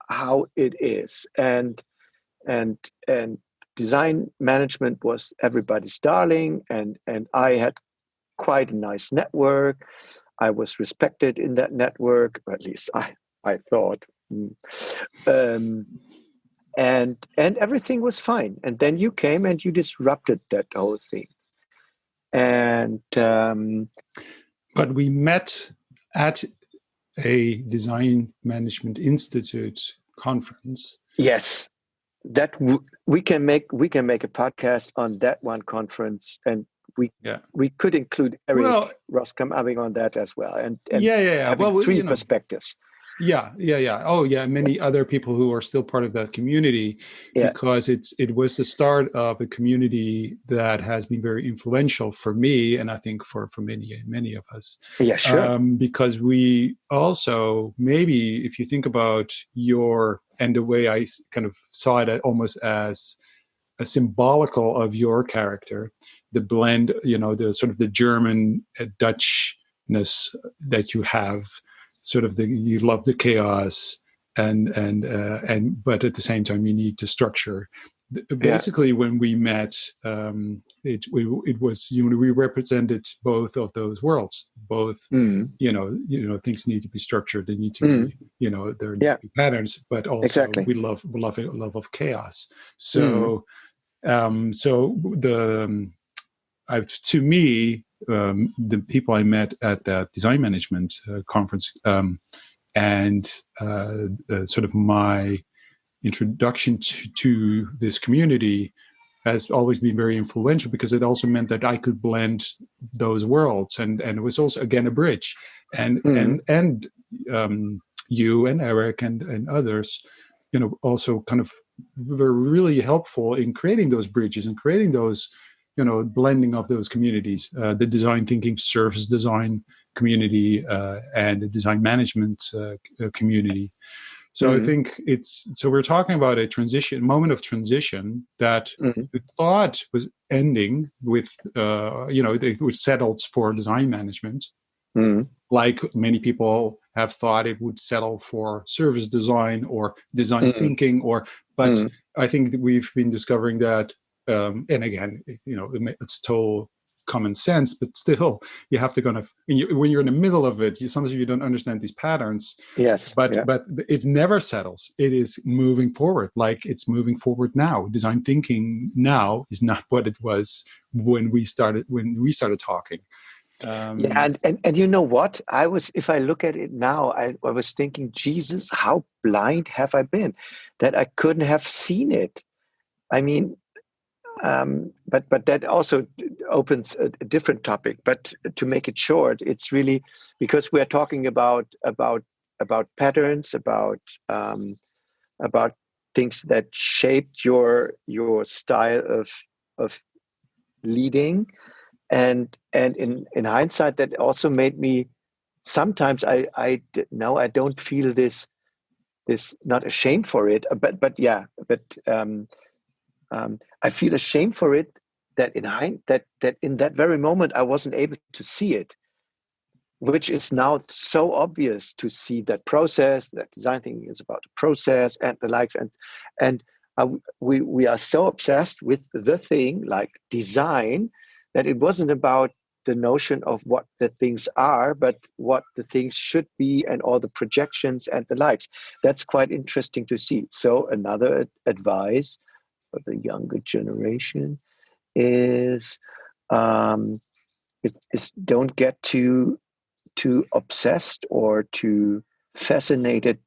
how it is. And design management was everybody's darling, and I had quite a nice network. I was respected in that network, or at least I thought. Um, and everything was fine. And then you came and you disrupted that whole thing. And But we met at a Design Management Institute conference. yes, we can make a podcast on that one conference, and Yeah. we could include Well, Eric Roskam on that as well, and yeah. having Well, three perspectives. Yeah. Oh, yeah. Many other people who are still part of that community, Yeah, because it was the start of a community that has been very influential for me, and I think for many of us. yeah, sure. Because we also, maybe if you think about and the way I kind of saw it almost as a symbolical of your character, the blend, the sort of the German Dutchness that you have, sort of you love the chaos, and but at the same time you need to structure. Yeah. Basically, when we met, it was, we represented both of those worlds. Both, Mm. things need to be structured. They need to Mm. be, there need Yeah, to be patterns, but also exactly. we love of chaos. Mm. So to me, the people I met at that design management conference, and sort of my introduction to this community has always been very influential, because it also meant that I could blend those worlds, and it was also, again, a bridge, and Mm. you and Eric and others, also kind of were really helpful in creating those bridges and creating those, blending of those communities, the design thinking service design community, and the design management community. So I Mm. think we're talking about a moment of transition that Mm. we thought was ending with, it was settled for design management. Mm. Like many people have thought it would settle for service design or design Mm. thinking, but Mm. I think that we've been discovering that, and again, it's total common sense, but still, you have to kind of, when you're in the middle of it, sometimes you don't understand these patterns. Yes. But Yeah. it never settles. It is moving forward, like it's moving forward now. Design thinking now is not what it was when we started talking. Yeah, and you know what? If I look at it now, I was thinking, Jesus, how blind have I been that I couldn't have seen it? I mean, but that also opens a different topic. But to make it short, it's really because we are talking about patterns, about things that shaped your style of leading, and in hindsight, that also made me sometimes now I don't feel this not ashamed for it, but yeah, but I feel ashamed for it that in that in that very moment I wasn't able to see it. which is now so obvious to see that process, that design thinking is about the process and the likes, and we are so obsessed with the thing like design that it wasn't about the notion of what the things are, but what the things should be and all the projections and the likes. That's quite interesting to see. So another advice for the younger generation is um, is don't get too obsessed or too fascinated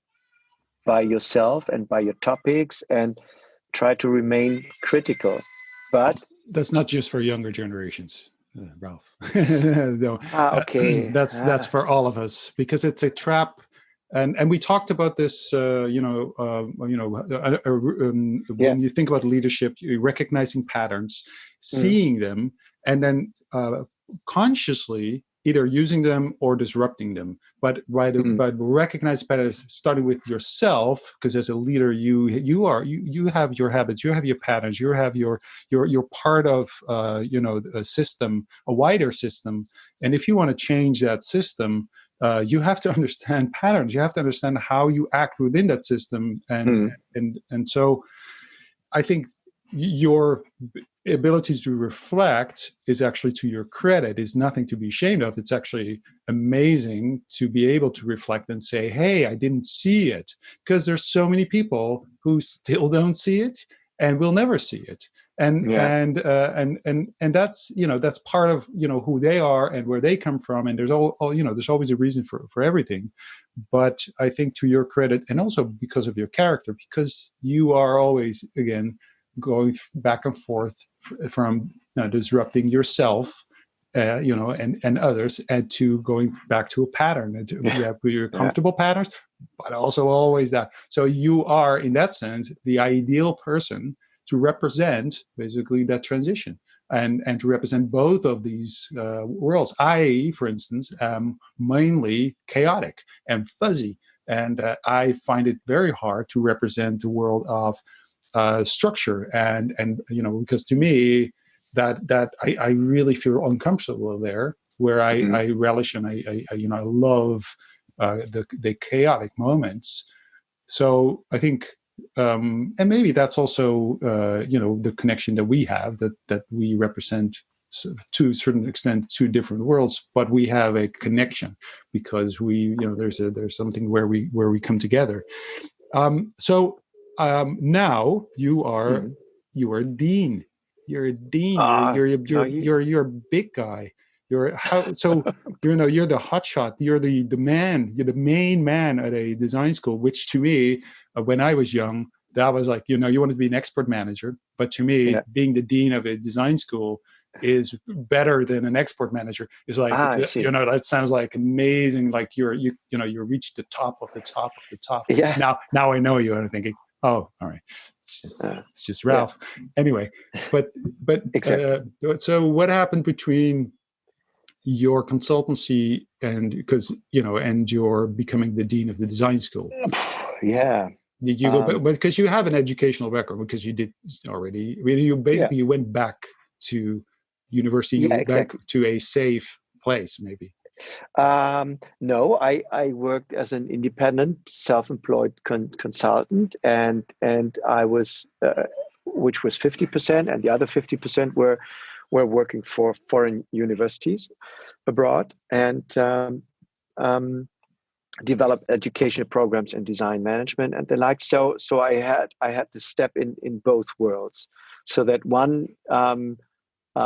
by yourself and by your topics, and try to remain critical. But That's not just for younger generations, Ralph. No, okay. that's for all of us, because it's a trap. And we talked about this, Yeah. when you think about leadership, you're recognizing patterns, Mm, seeing them, and then consciously either using them or disrupting them. But mm, but recognize patterns, starting with yourself, because as a leader, you have your habits, you have your patterns, you have you're part of a system, a wider system. And if you want to change that system, you have to understand patterns. You have to understand how you act within that system, mm, and so I think your ability to reflect is actually to your credit, is nothing to be ashamed of. It's actually amazing to be able to reflect and say, hey, I didn't see it, because there's so many people who still don't see it and will never see it. yeah. And that's, that's part of, who they are and where they come from. And there's there's always a reason for everything. But I think to your credit, and also because of your character, because you are always, again, going back and forth from disrupting yourself, and others, and to going back to a pattern, and you have your Yeah. comfortable patterns, but also always that. So you are, in that sense, the ideal person to represent basically that transition, and to represent both of these worlds. I, for instance, am mainly chaotic and fuzzy, and I find it very hard to represent the world of structure, and because to me that I really feel uncomfortable there, where Mm, I relish, and I love the chaotic moments. So I think, and maybe that's also the connection that we have, that we represent, to a certain extent, two different worlds, but we have a connection because there's something where we come together. Now mm. you are dean. You're a dean. Ah, no, You're a big guy. You're the hot shot. You're the man. You're the main man at a design school. Which to me, when I was young, that was like, you wanted to be an expert manager. But to yeah. me, being the dean of a design school is better than an export manager. Is like, I see. that sounds like amazing. Like you reach the top of the top of the top. Yeah. Now I know you, and I'm thinking, oh, all right, Uh, it's just yeah. Ralf. Anyway, but Exactly. so what happened between your consultancy and your becoming the dean of the design school? Yeah. Did you go back? Um, But because you have an educational background, because you did already. I mean, yeah. you went back to university. You Yeah. went back Exactly. to a safe place, maybe. No, I worked as an independent, self-employed consultant, and I was, which was 50%, and the other 50% were working for foreign universities abroad, and um, develop educational programs in design management and the like. So I had to step in both worlds, so that one.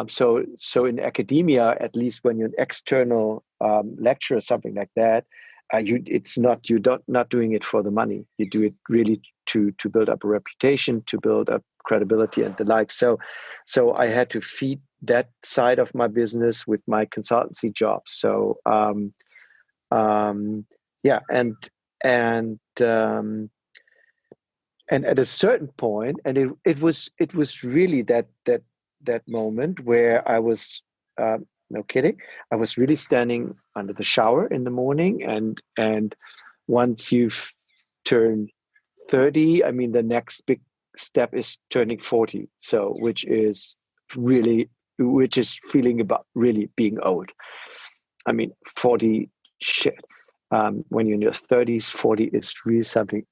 So in academia, at least when you're an external lecturer, something like that, you're not doing it for the money. You do it really to build up a reputation, to build up credibility and the like. So I had to feed that side of my business with my consultancy job. So yeah, and and at a certain point, and it was really that moment where I was, no kidding, I was really standing under the shower in the morning, and once you've turned 30, I mean, the next big step is turning 40, so which is feeling about really being old. I mean, 40, shit. When you're in your 30s, 40 is really something.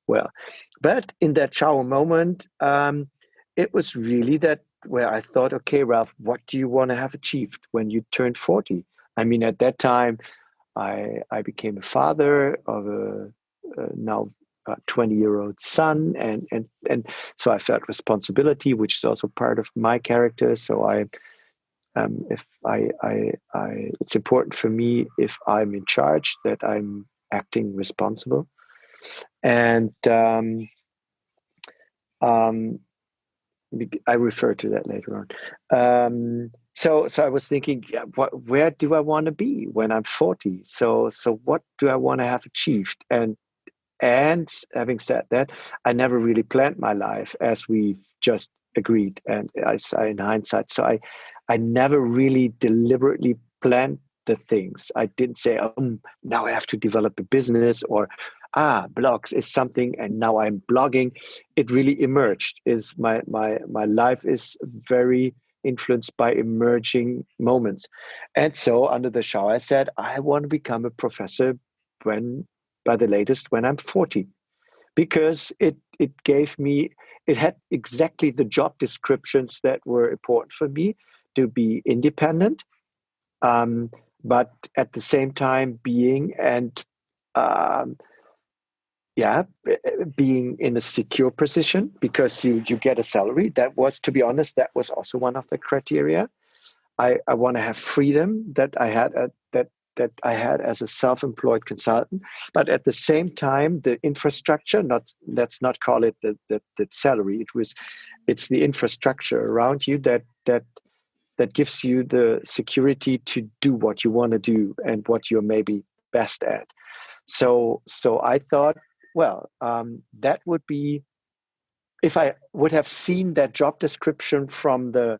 Well, but in that shower moment, it was really that where I thought, okay, Ralph, what do you want to have achieved when you turn 40? I mean, at that time, I became a father of a now 20-year-old son, and so I felt responsibility, which is also part of my character. So if it's important for me if I'm in charge that I'm acting responsible, and um, I refer to that later on. So I was thinking, yeah, where do I want to be when I'm 40? So what do I want to have achieved? And having said that, I never really planned my life as we've just agreed. And I say in hindsight, I never really deliberately planned the things. I didn't say, now I have to develop a business, or blogs is something, and now I'm blogging. It really emerged. Is my life is very influenced by emerging moments. And so under the shower, I said, I want to become a professor when by the latest when I'm 40, because it gave me, it had exactly the job descriptions that were important for me: to be independent, um, but at the same time being and um, yeah, being in a secure position, because you get a salary. That was, to be honest, that was also one of the criteria. I want to have freedom that I had as a self-employed consultant, but at the same time, the infrastructure, not let's not call it the salary. It's the infrastructure around you that gives you the security to do what you want to do and what you're maybe best at. So I thought, well, that would be, if I would have seen that job description from the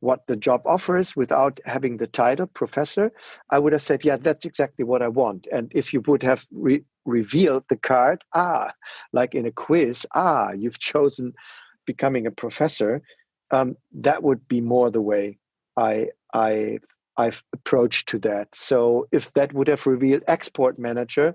what the job offers without having the title professor, I would have said, yeah, that's exactly what I want. And if you would have revealed the card, like in a quiz, you've chosen becoming a professor, that would be more the way I, I, I've approached to that. So if that would have revealed export manager,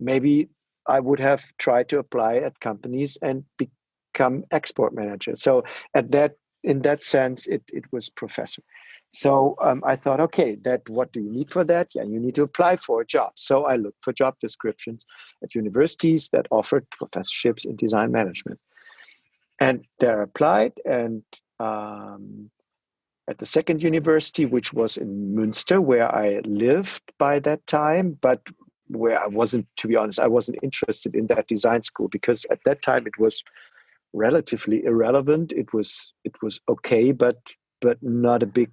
maybe I would have tried to apply at companies and become export manager. So at that, in that sense, it was professor. So I thought, okay, that what do you need for that? Yeah, you need to apply for a job. So I looked for job descriptions at universities that offered professorships in design management, and there I applied. And at the second university, which was in Muenster, where I lived by that time, but where I wasn't, to be honest, I wasn't interested in that design school, because at that time it was relatively irrelevant. It was okay, but not a big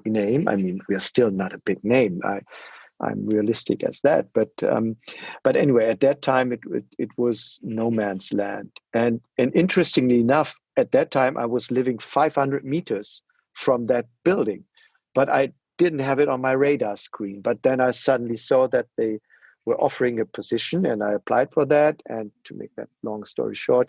name. I mean, we are still not a big name. I'm realistic as that, but anyway, at that time it was no man's land. And interestingly enough, at that time I was living 500 meters from that building, but I didn't have it on my radar screen. But then I suddenly saw that they were offering a position, and I applied for that. And to make that long story short,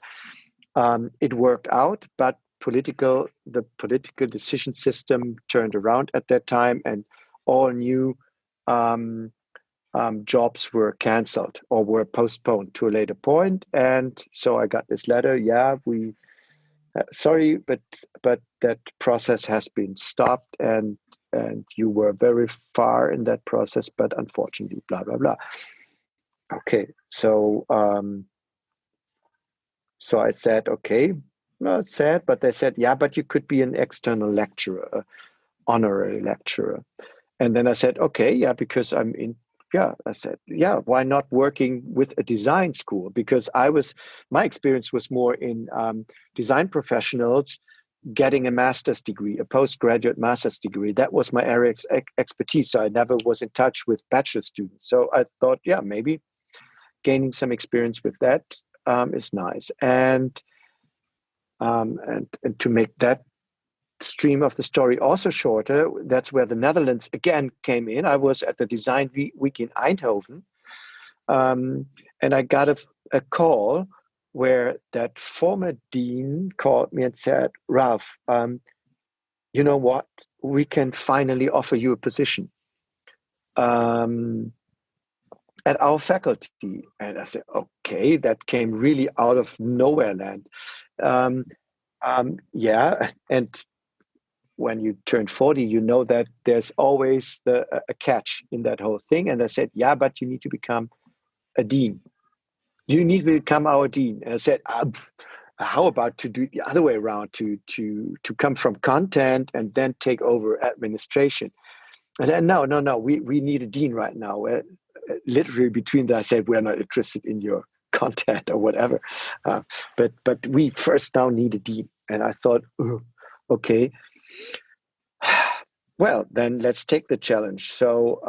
it worked out, but the political decision system turned around at that time, and all new um, jobs were canceled or were postponed to a later point. And so I got this letter. Yeah, we sorry, but that process has been stopped, and you were very far in that process, but unfortunately, blah blah blah. Okay, so I said, okay, well, sad, but they said, yeah, but you could be an external lecturer, honorary lecturer. And then I said, okay, yeah, because I'm in, yeah, I said, yeah, why not working with a design school? Because my experience was more in design professionals getting a master's degree, a postgraduate master's degree. That was my area of expertise. So I never was in touch with bachelor students. So I thought, yeah, maybe gaining some experience with that is nice. And to make that stream of the story also shorter, that's where the Netherlands again came in. I was at the Design Week in Eindhoven, and I got a call where that former dean called me and said, Ralf, you know what? We can finally offer you a position. um, at our faculty. And I said, okay, that came really out of nowhere land. Um, yeah, and when you turn 40, you know that there's always a catch in that whole thing. And I said, yeah, but you need to become a dean. You need to become our dean. And I said, how about to do it the other way around, to come from content and then take over administration? I said, no, we need a dean right now. Literally between that, I said, we're not interested in your content or whatever. But we first now need a dean. And I thought, okay, well, then let's take the challenge. So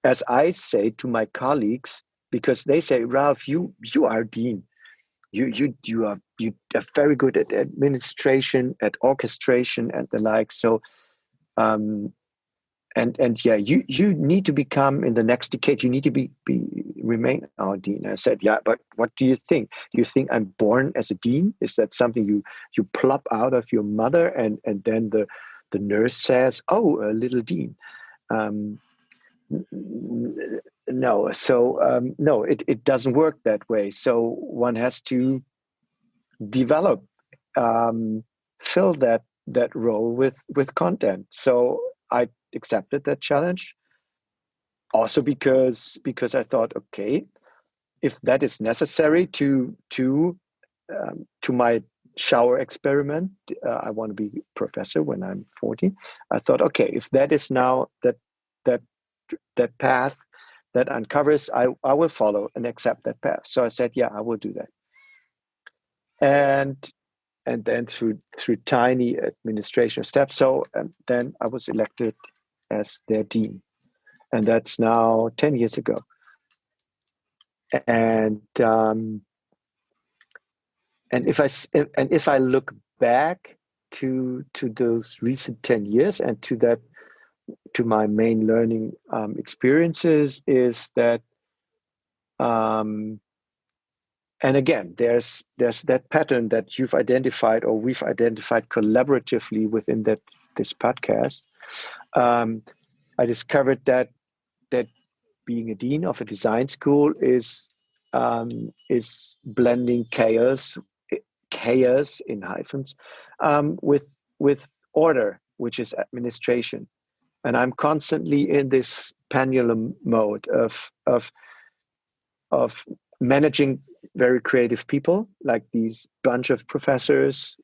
as I say to my colleagues, because they say, Ralf, you are dean. You are very good at administration, at orchestration, and the like. So um, and yeah, you need to become in the next decade. You need to be remain our dean. I said, yeah, but what do you think? Do you think I'm born as a dean? Is that something you plop out of your mother, and then the nurse says, oh, a little dean? Um, no, so no, it doesn't work that way. So one has to develop, um, fill that role with content. So I accepted that challenge, also because I thought, okay, if that is necessary to my shower experiment, I want to be professor when I'm 40. I thought, okay, if that is now that that path that uncovers, I will follow and accept that path. So I said, yeah, I will do that. And then through tiny administration steps. So then I was elected as their dean, and that's now 10 years ago. And if I look back to those recent 10 years and to my main learning experiences, is that and again, there's that pattern that you've identified, or we've identified collaboratively within this podcast. Um, I discovered that being a dean of a design school is blending chaos in hyphens, with order, which is administration. And I'm constantly in this pendulum mode of managing very creative people, like these bunch of professors,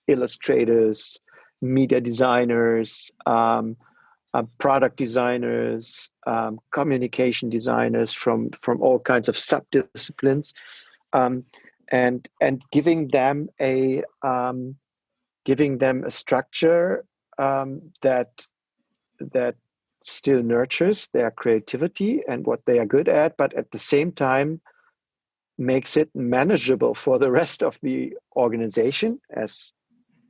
illustrators, media designers, product designers, communication designers from all kinds of subdisciplines, um, and giving them a structure that still nurtures their creativity and what they are good at, but at the same time makes it manageable for the rest of the organization, as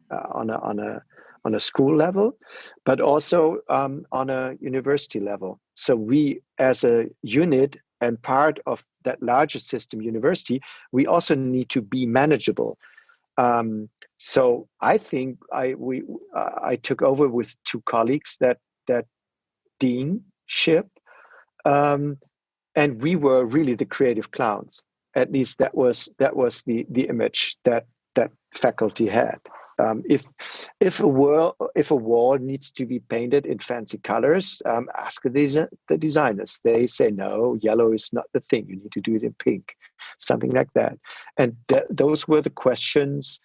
on a school level, but also on a university level. So we, as a unit and part of that larger system, university, we also need to be manageable. So I think I took over with two colleagues that deanship, um, and we were really the creative clowns. At least that was the image that faculty had. If a wall needs to be painted in fancy colors, ask the designers. They say no, yellow is not the thing. You need to do it in pink, something like that. And those were the questions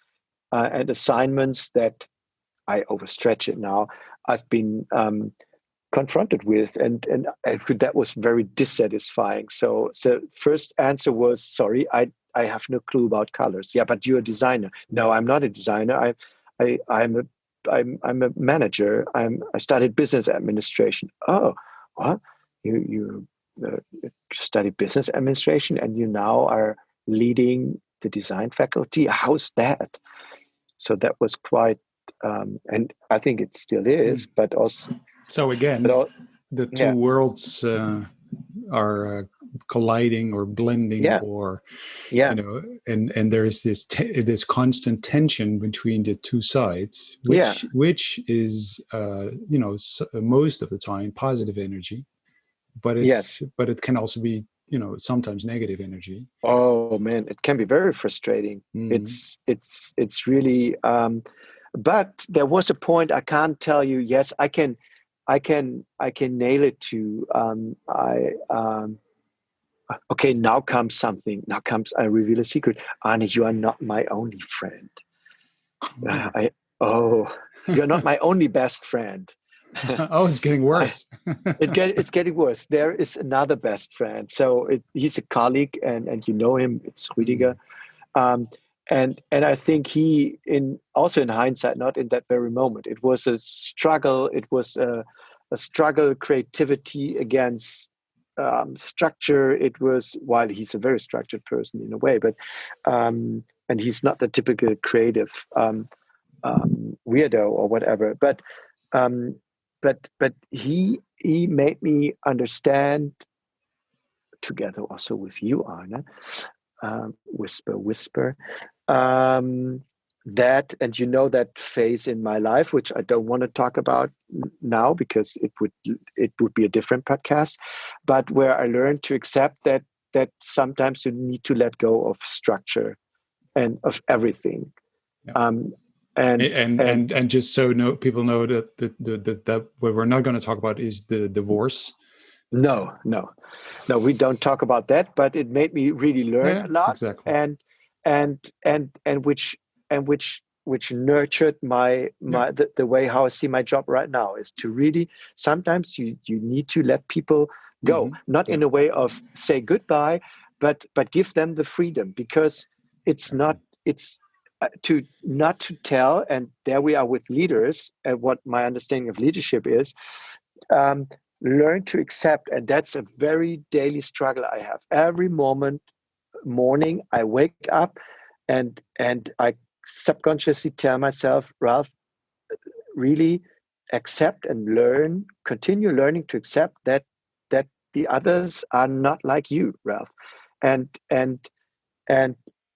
and assignments that I overstretch it now. I've been confronted with, and that was very dissatisfying. So first answer was, sorry, I have no clue about colors. Yeah, but you're a designer. No, I'm not a designer. I'm a manager. I studied business administration. Oh, what? You studied business administration and you now are leading the design faculty? How's that? So that was quite, and I think it still is, but also, So but again, all, the two yeah, worlds are colliding or blending, Yeah, or yeah, and there's this constant tension between the two sides, yeah, which is most of the time positive energy, but yes. it can also be sometimes negative energy. Oh man, it can be very frustrating. Mm. It's really but there was a point I can't tell you, yes, I can nail it to I okay, now comes something. Now comes I reveal a secret. Arne, you are not my only friend. Oh. I oh, you're not my only best friend. Oh, it's getting I, worse. it's getting worse. There is another best friend. So he's a colleague, and you know him. It's Rüdiger. Mm. Um, and I think he in also in hindsight, not in that very moment, it was a struggle. It was a struggle, creativity against structure. It was, while he's a very structured person in a way, but and he's not the typical creative weirdo or whatever. Um, but he made me understand, together also with you, Arne, whisper, whisper. Um, that, and that phase in my life, which I don't want to talk about now because it would be a different podcast, but where I learned to accept that sometimes you need to let go of structure and of everything. Yeah. Um, and and And just so people know that what we're not going to talk about is the divorce. no, no, no, we don't talk about that, but it made me really learn Yeah, a lot, exactly. and which nurtured Yeah. the way how I see my job right now, is to really sometimes you need to let people go, Hmm. not Yeah. in a way of say goodbye, but give them the freedom, because it's not Exactly. it's to not to tell, and there we are with leaders, and what my understanding of leadership is, um, learn to accept, and that's a very daily struggle I have every morning I wake up, and I subconsciously tell myself, Ralf, really accept and learn, continue learning to accept that the others are not like you, Ralph, and and and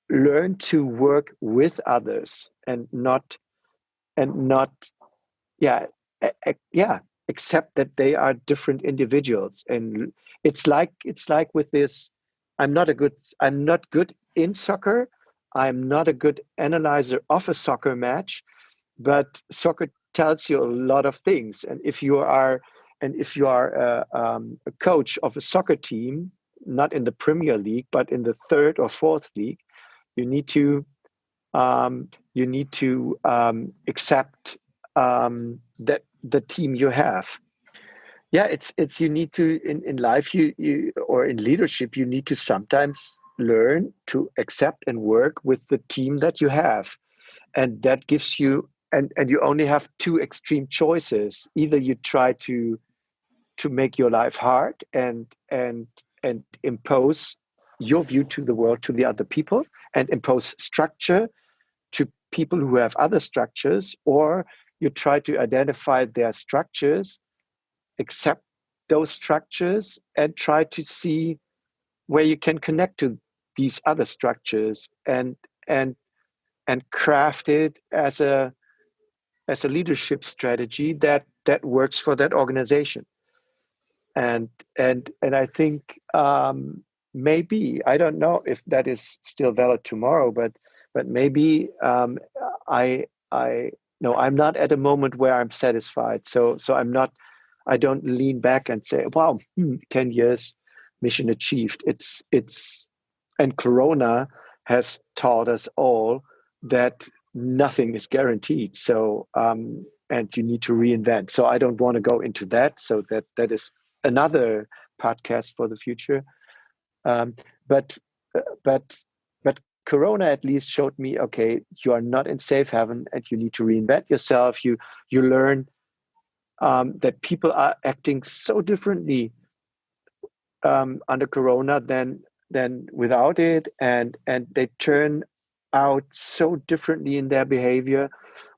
learn to work with others, and not yeah yeah, accept that they are different individuals. And it's like with this, I'm not good in soccer, I'm not a good analyzer of a soccer match, but soccer tells you a lot of things. And if you are a coach of a soccer team, not in the Premier League but in the third or fourth league, you need to accept that the team you have. Yeah, it's you need to, in life, you or in leadership, you need to sometimes learn to accept and work with the team that you have. And that gives you, and you only have two extreme choices: either you try to make your life hard and impose your view to the world to the other people, and impose structure to people who have other structures, or you try to identify their structures, accept those structures, and try to see where you can connect to these other structures, and and craft it as a leadership strategy that works for that organization. And I think, maybe, I don't know if that is still valid tomorrow, but maybe, I no, I'm not at a moment where I'm satisfied. So I don't lean back and say, wow, 10 years, mission achieved. And Corona has taught us all that nothing is guaranteed. So, and you need to reinvent. So I don't want to go into that. So that is another podcast for the future. Um, but but but Corona at least showed me, okay, you are not in safe haven, and you need to reinvent yourself. You learn, that people are acting so differently, under Corona than without it, and they turn out so differently in their behavior,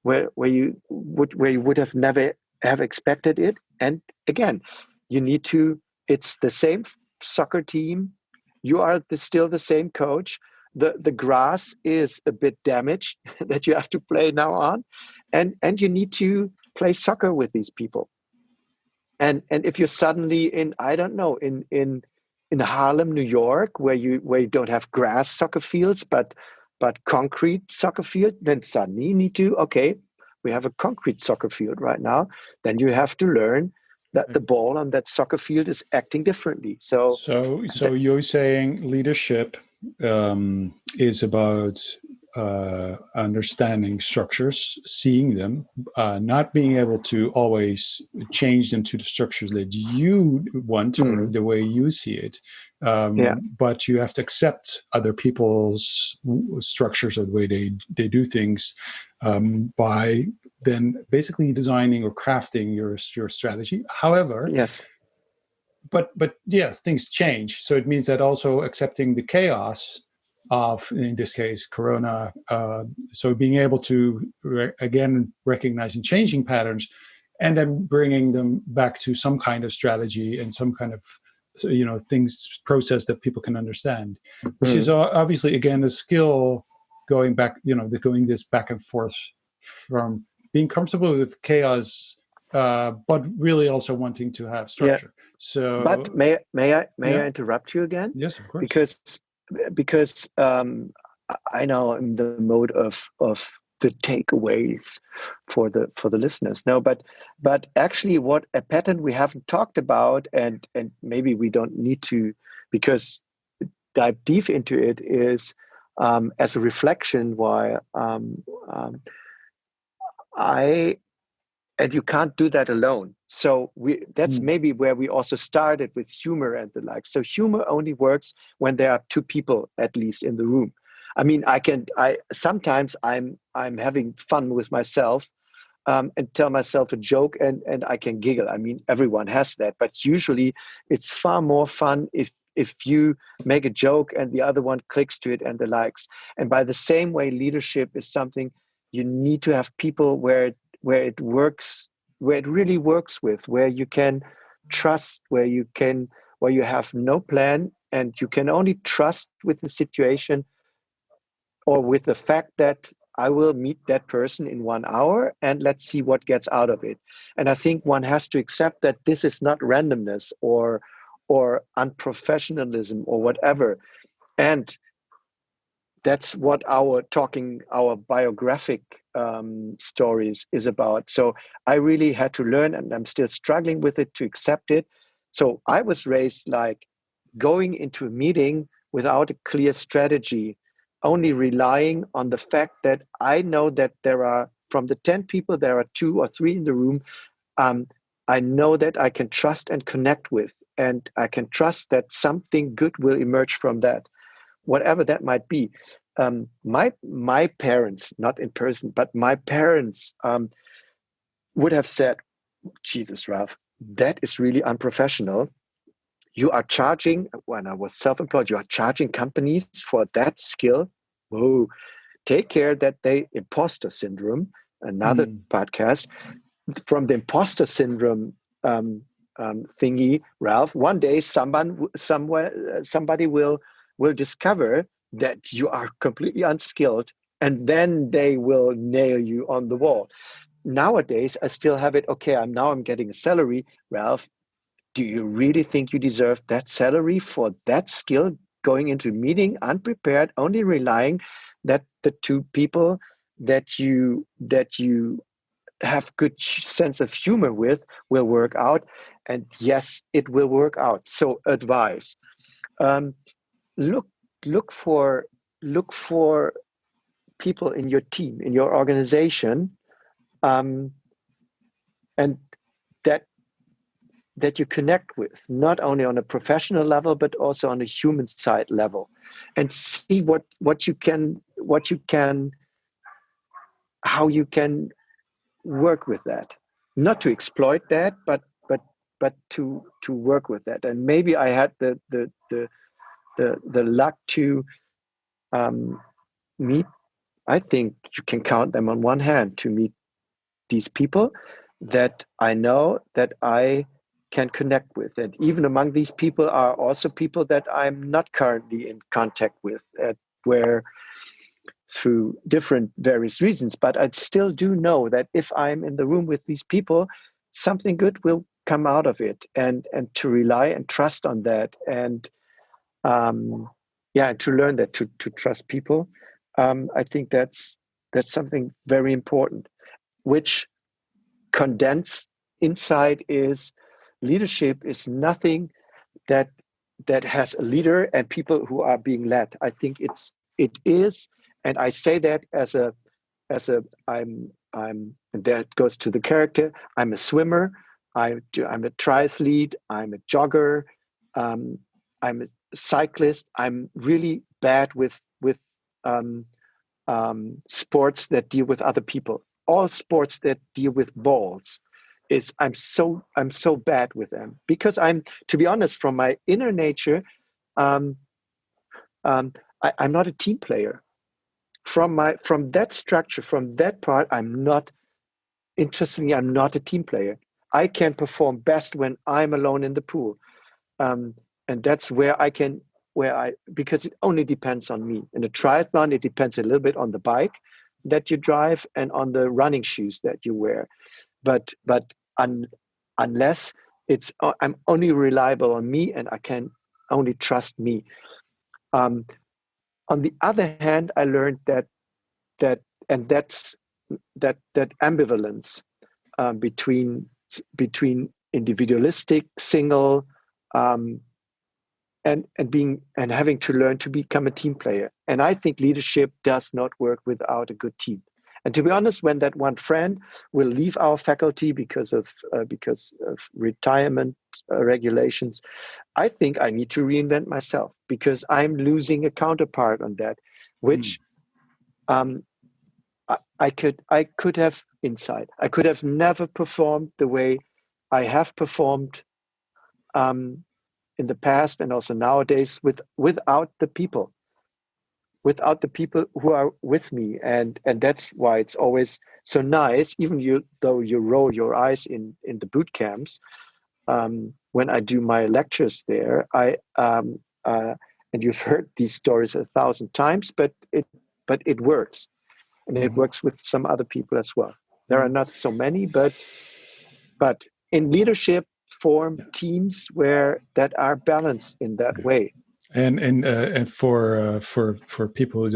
where you would have never have expected it. And again, you need to. It's the same soccer team. You are still the same coach. The grass is a bit damaged that you have to play now on, and you need to play soccer with these people. And if you're suddenly in, I don't know, in Harlem, New York, where you don't have grass soccer fields but concrete soccer field, then suddenly you need to, okay, we have a concrete soccer field right now. Then you have to learn that the ball on that soccer field is acting differently. So So you're saying leadership is about understanding structures, seeing them, not being able to always change them to the structures that you want or the way you see it. yeah, But you have to accept other people's structures or the way they do things by then basically designing or crafting your strategy. However, yes, but yeah, things change. So it means that also accepting the chaos of, in this case, Corona. So being able to again recognizing changing patterns, and then bringing them back to some kind of strategy and some kind of things process that people can understand, which is obviously again a skill going back, going this back and forth from being comfortable with chaos, but really also wanting to have yeah. structure. So But may I yeah, interrupt you again? yes, of course. Because I know I'm the mode of the takeaways for the listeners. No, but actually, what a pattern we haven't talked about, and maybe we don't need to, because dive deep into it, is as a reflection why I and you can't do that alone. So that's maybe where we also started with humor and the like. So humor only works when there are two people at least in the room. I mean, I sometimes I'm having fun with myself, and tell myself a joke, and I can giggle. I mean, everyone has that, but usually it's far more fun if you make a joke and the other one clicks to it and the likes. And by the same way, leadership is something you need to have people where it works, where it really works with, where you can trust, where you have no plan and you can only trust with the situation or with the fact that I will meet that person in 1 hour and let's see what gets out of it. And I think one has to accept that this is not randomness or unprofessionalism or whatever. And that's what our biographic stories is about. So I really had to learn, and I'm still struggling with it, to accept it. So I was raised like going into a meeting without a clear strategy, only relying on the fact that I know that there are, from the 10 people, there are 2 or 3 in the room. um, I know that I can trust and connect with, and I can trust that something good will emerge from that, whatever that might be. My parents, not in person, but my parents would have said, "Jesus, Ralph, that is really unprofessional. You are charging, when I was self-employed, you are charging companies for that skill. Whoa, take care that they imposter syndrome." Another podcast from the imposter syndrome thingy, Ralph. One day, somebody will discover that you are completely unskilled, and then they will nail you on the wall. Nowadays, I still have it. Okay, I'm getting a salary, Ralph. Do you really think you deserve that salary for that skill, going into a meeting unprepared, only relying that the two people that you have good sense of humor with will work out? And yes, it will work out. So advice: um, look look for look for people in your team, in your organization, um, and that that you connect with, not only on a professional level but also on a human side level, and see what you can how you can work with that, not to exploit that, but to work with that. And maybe I had the luck to um, meet, I think you can count them on one hand, to meet these people that I know that I can connect with. And even among these people are also people that I'm not currently in contact with, where through different various reasons, but I still do know that if I'm in the room with these people, something good will come out of it, and to rely and trust on that, and to learn that, to trust people. I think that's something very important, which condensed inside is leadership is nothing that has a leader and people who are being led. I think it is, and I say that as a I'm and that goes to the character. I'm a swimmer. I'm a triathlete. I'm a jogger. Um, I'm a cyclist. I'm really bad with um, sports that deal with other people. All sports that deal with balls is I'm so bad with them, because I'm, to be honest, from my inner nature, um, I'm not a team player. From that structure, from that part, I'm not. Interestingly, I'm not a team player. I can perform best when I'm alone in the pool, um, and that's where I can, because it only depends on me. In a triathlon, it depends a little bit on the bike that you drive and on the running shoes that you wear. But unless it's, I'm only reliable on me, and I can only trust me. Um, on the other hand, I learned that and that ambivalence, between individualistic, single, um, and having to learn to become a team player. And I think leadership does not work without a good team. And to be honest, when that one friend will leave our faculty because of retirement regulations, I think I need to reinvent myself, because I'm losing a counterpart on that, which um, I could have insight. I could have never performed the way I have performed, um, in the past and also nowadays, without the people who are with me, and that's why it's always so nice, even though you roll your eyes in the boot camps, when I do my lectures there. And you've heard these stories 1,000 times, but it works, and it Mhm. works with some other people as well. There are not so many, but in leadership, form Yeah. teams where that are balanced in that way. And for people who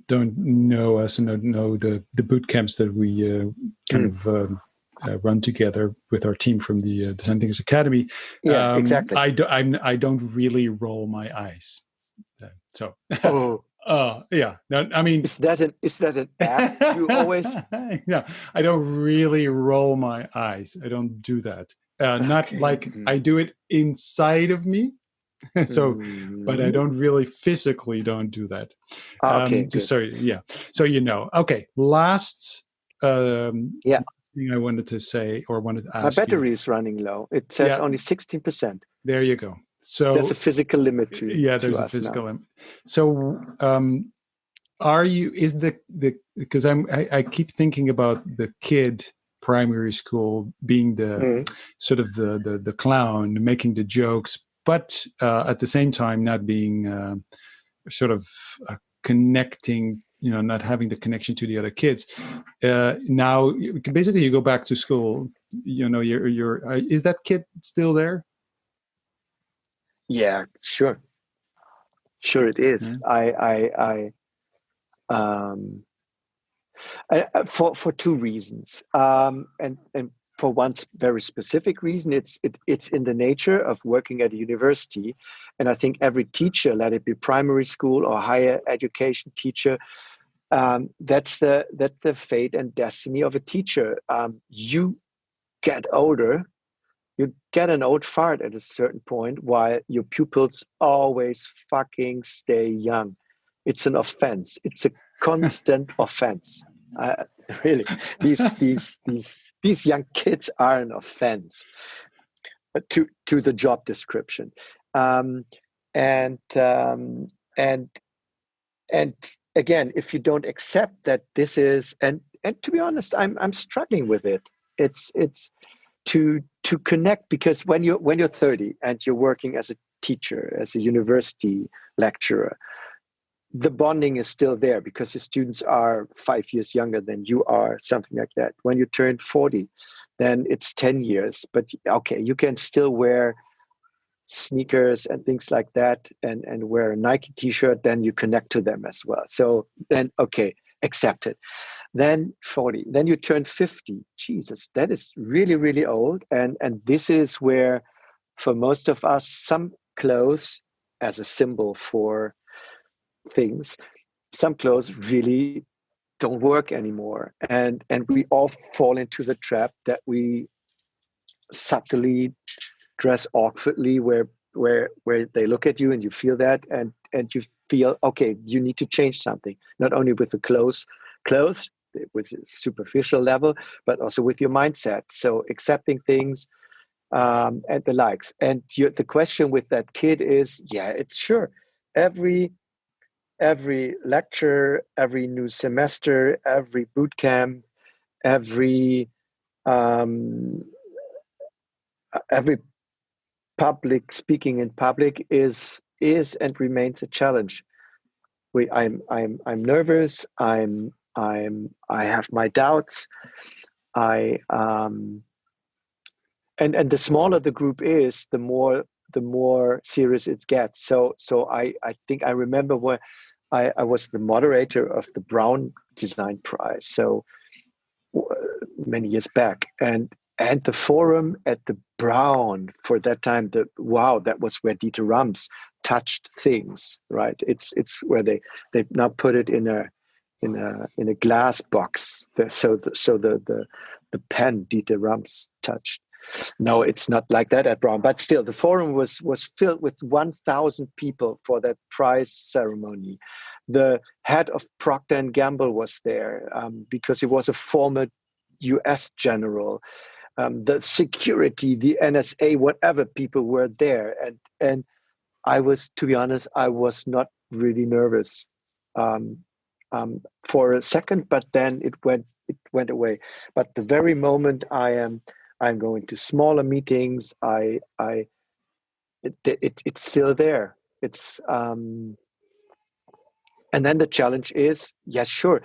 don't know us and don't know the boot camps that we kind Mm. of run together with our team from the Design Thinkers Academy, Yeah, exactly. I don't really roll my eyes. So Oh, yeah, no, I mean, is that an app you always? yeah, I don't really roll my eyes. I don't do that. Not Okay. like I do it inside of me. So, but I Mm. don't really physically don't do that. Okay, Just good. so yeah, so okay. Last Yeah, thing I wanted to say or wanted to my ask you. battery is running low. It says Yeah, only 16%. there you go. There's a So physical limit yeah, to there's a us now. physical limit. So are you is the because I keep thinking about the kid primary school being the Mm. sort of the clown making the jokes, but at the same time not being sort of connecting, not having the connection to the other kids. Now basically you go back to school, you're is that kid still there? Yeah, sure. Sure it is. Yeah. Um, for two reasons, and for one very specific reason, it's in the nature of working at a university, and I think every teacher, let it be primary school or higher education teacher, that's the fate and destiny of a teacher. You get older, you get an old fart at a certain point, while your pupils always fucking stay young. It's an offense. It's a constant offense. Uh, really, these young kids are an offense to the job description, um, and um, and and again, if you don't accept that this is, and to be honest, I'm struggling with it. It's to connect, because when you're 30 and you're working as a teacher, as a university lecturer, the bonding is still there because the students are 5 years younger than you are, something like that. When you turn 40, then it's 10 years, but okay, you can still wear sneakers and things like that, and wear a Nike t-shirt, then you connect to them as well. So then, okay, accept it. Then 40, then you turn 50. Jesus, that is really, really old. And this is where, for most of us, some clothes as a symbol for things, some clothes really don't work anymore. And we all fall into the trap that we subtly dress awkwardly, where they look at you and you feel that, and you feel, okay, you need to change something, not only with the clothes with a superficial level, but also with your mindset. So accepting things, and the likes. And the question with that kid is, yeah, it's sure, every lecture, every new semester, every boot camp, every um, every public speaking in public is and remains a challenge. I'm nervous. I have my doubts. I and the smaller the group is, the more serious it gets. So I think I remember where I was the moderator of the Brown Design Prize. So many years back, and the forum at the Brown for that time, that was where Dieter Rams touched things, right? It's where they now put it in a glass box. So the pen Dieter Rams touched. No, it's not like that at Brown, but still, the forum was filled with 1,000 people for that prize ceremony. The head of Procter and Gamble was there, because he was a former U.S. general. The security, the NSA, whatever people were there, and I was, to be honest, I was not really nervous, um, for a second, but then it went away. But the very moment I'm going to smaller meetings, it's still there. It's And then the challenge is, yes, sure,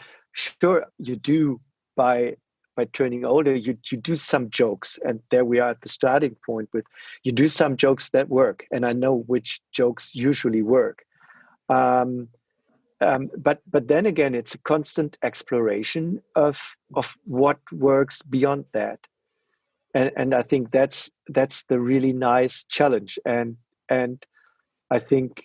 you do, by turning older, you do some jokes, and there we are at the starting point with, you do some jokes that work, and I know which jokes usually work. Um, but then again, it's a constant exploration of what works beyond that, and I think that's the really nice challenge, and I think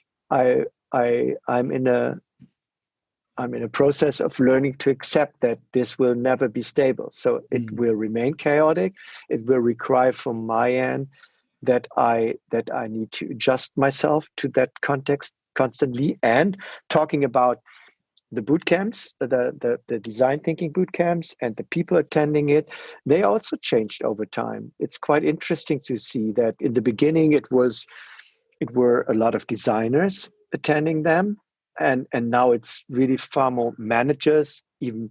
I'm in a process of learning to accept that this will never be stable. So it will remain chaotic. It will require from my end that I need to adjust myself to that context constantly. And talking about the boot camps, the design thinking boot camps, and the people attending it, they also changed over time. It's quite interesting to see that in the beginning it were a lot of designers attending them, and now it's really far more managers, even,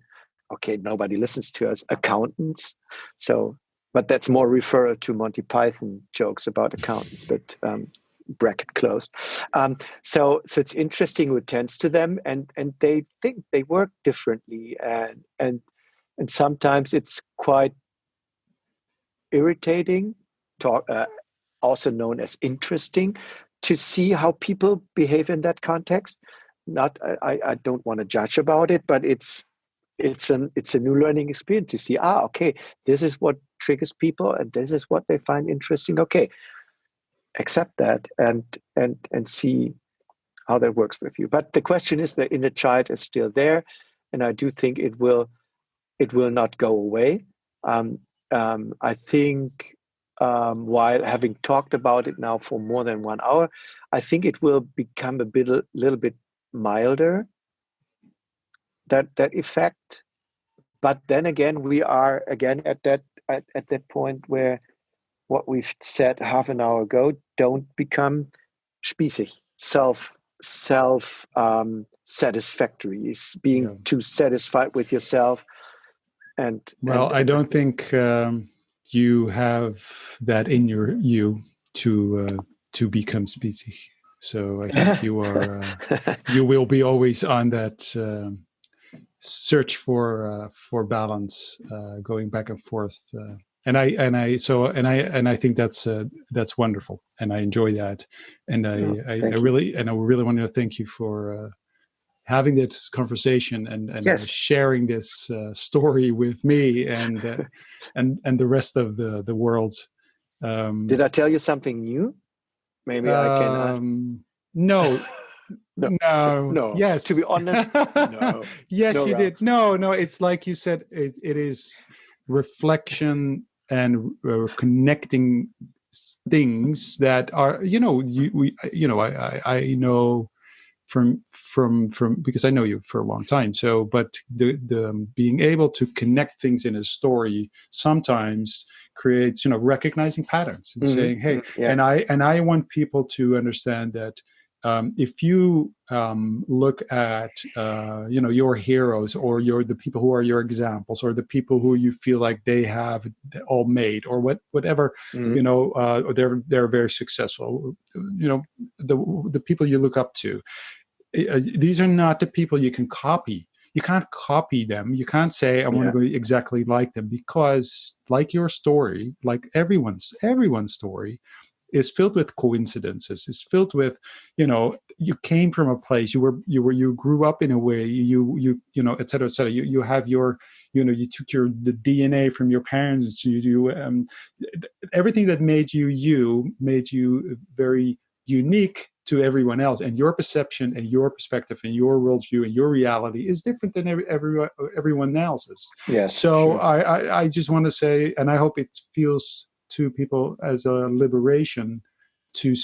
okay, nobody listens to us, accountants. So, but that's more referral to Monty Python jokes about accountants, but bracket closed. So it's interesting who attends to them, and they think they work differently, and sometimes it's quite irritating, talk also known as interesting, to see how people behave in that context. Not, I don't want to judge about it, but it's a new learning experience to see, okay, this is what triggers people, and this is what they find interesting. Okay, accept that, and see how that works with you. But the question is, the inner child is still there, and I do think it will not go away. Um, I think, while having talked about it now for more than 1 hour, I think it will become little bit milder, that effect. But then again, we are again at that point where what we've said half an hour ago: don't become spießig, self satisfactory, is being Yeah. too satisfied with yourself, and Well, I don't think. you have that in you to become species. So I think you will be always on that search for balance, going back and forth. And I think that's wonderful, and I enjoy that, and I really want to thank you for having this conversation and sharing this story with me and the rest of the world. Did I tell you something new? Maybe I can ask. No. No. No. No. Yes. To be honest, no. Yes, No, you Ralf. did. No. It's like you said. It is reflection and connecting things that are. I know from because I know you for a long time. So, but the being able to connect things in a story sometimes creates recognizing patterns and saying, hey, and I want people to understand that. If you look at your heroes or the people who are your examples or the people who you feel like they have all made or whatever they're very successful, the people you look up to, these are not the people you can copy. You can't copy them. You can't say I want to be exactly like them, because like your story, like everyone's story, is filled with coincidences. It's filled with, you came from a place, you grew up in a way, et cetera, et cetera. You have your, you took the DNA from your parents. Everything that made you very unique to everyone else, and your perception and your perspective and your worldview and your reality is different than everyone else's. Yes. So sure. I just want to say, and I hope it feels to people as a liberation to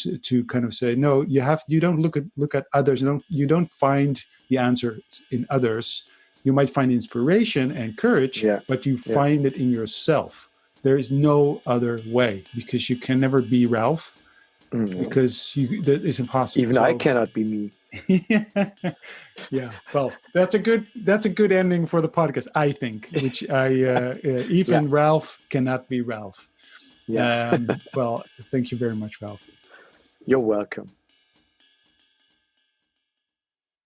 kind of say, no, you don't look at others. You don't find the answer in others. You might find inspiration and courage, but you find it in yourself. There is no other way, because you can never be Ralf, because that is impossible. Even I cannot be me. Yeah. Well, that's a good ending for the podcast, I think. Which even Ralf cannot be Ralf. Yeah. Well, thank you very much, Ralf. You're welcome.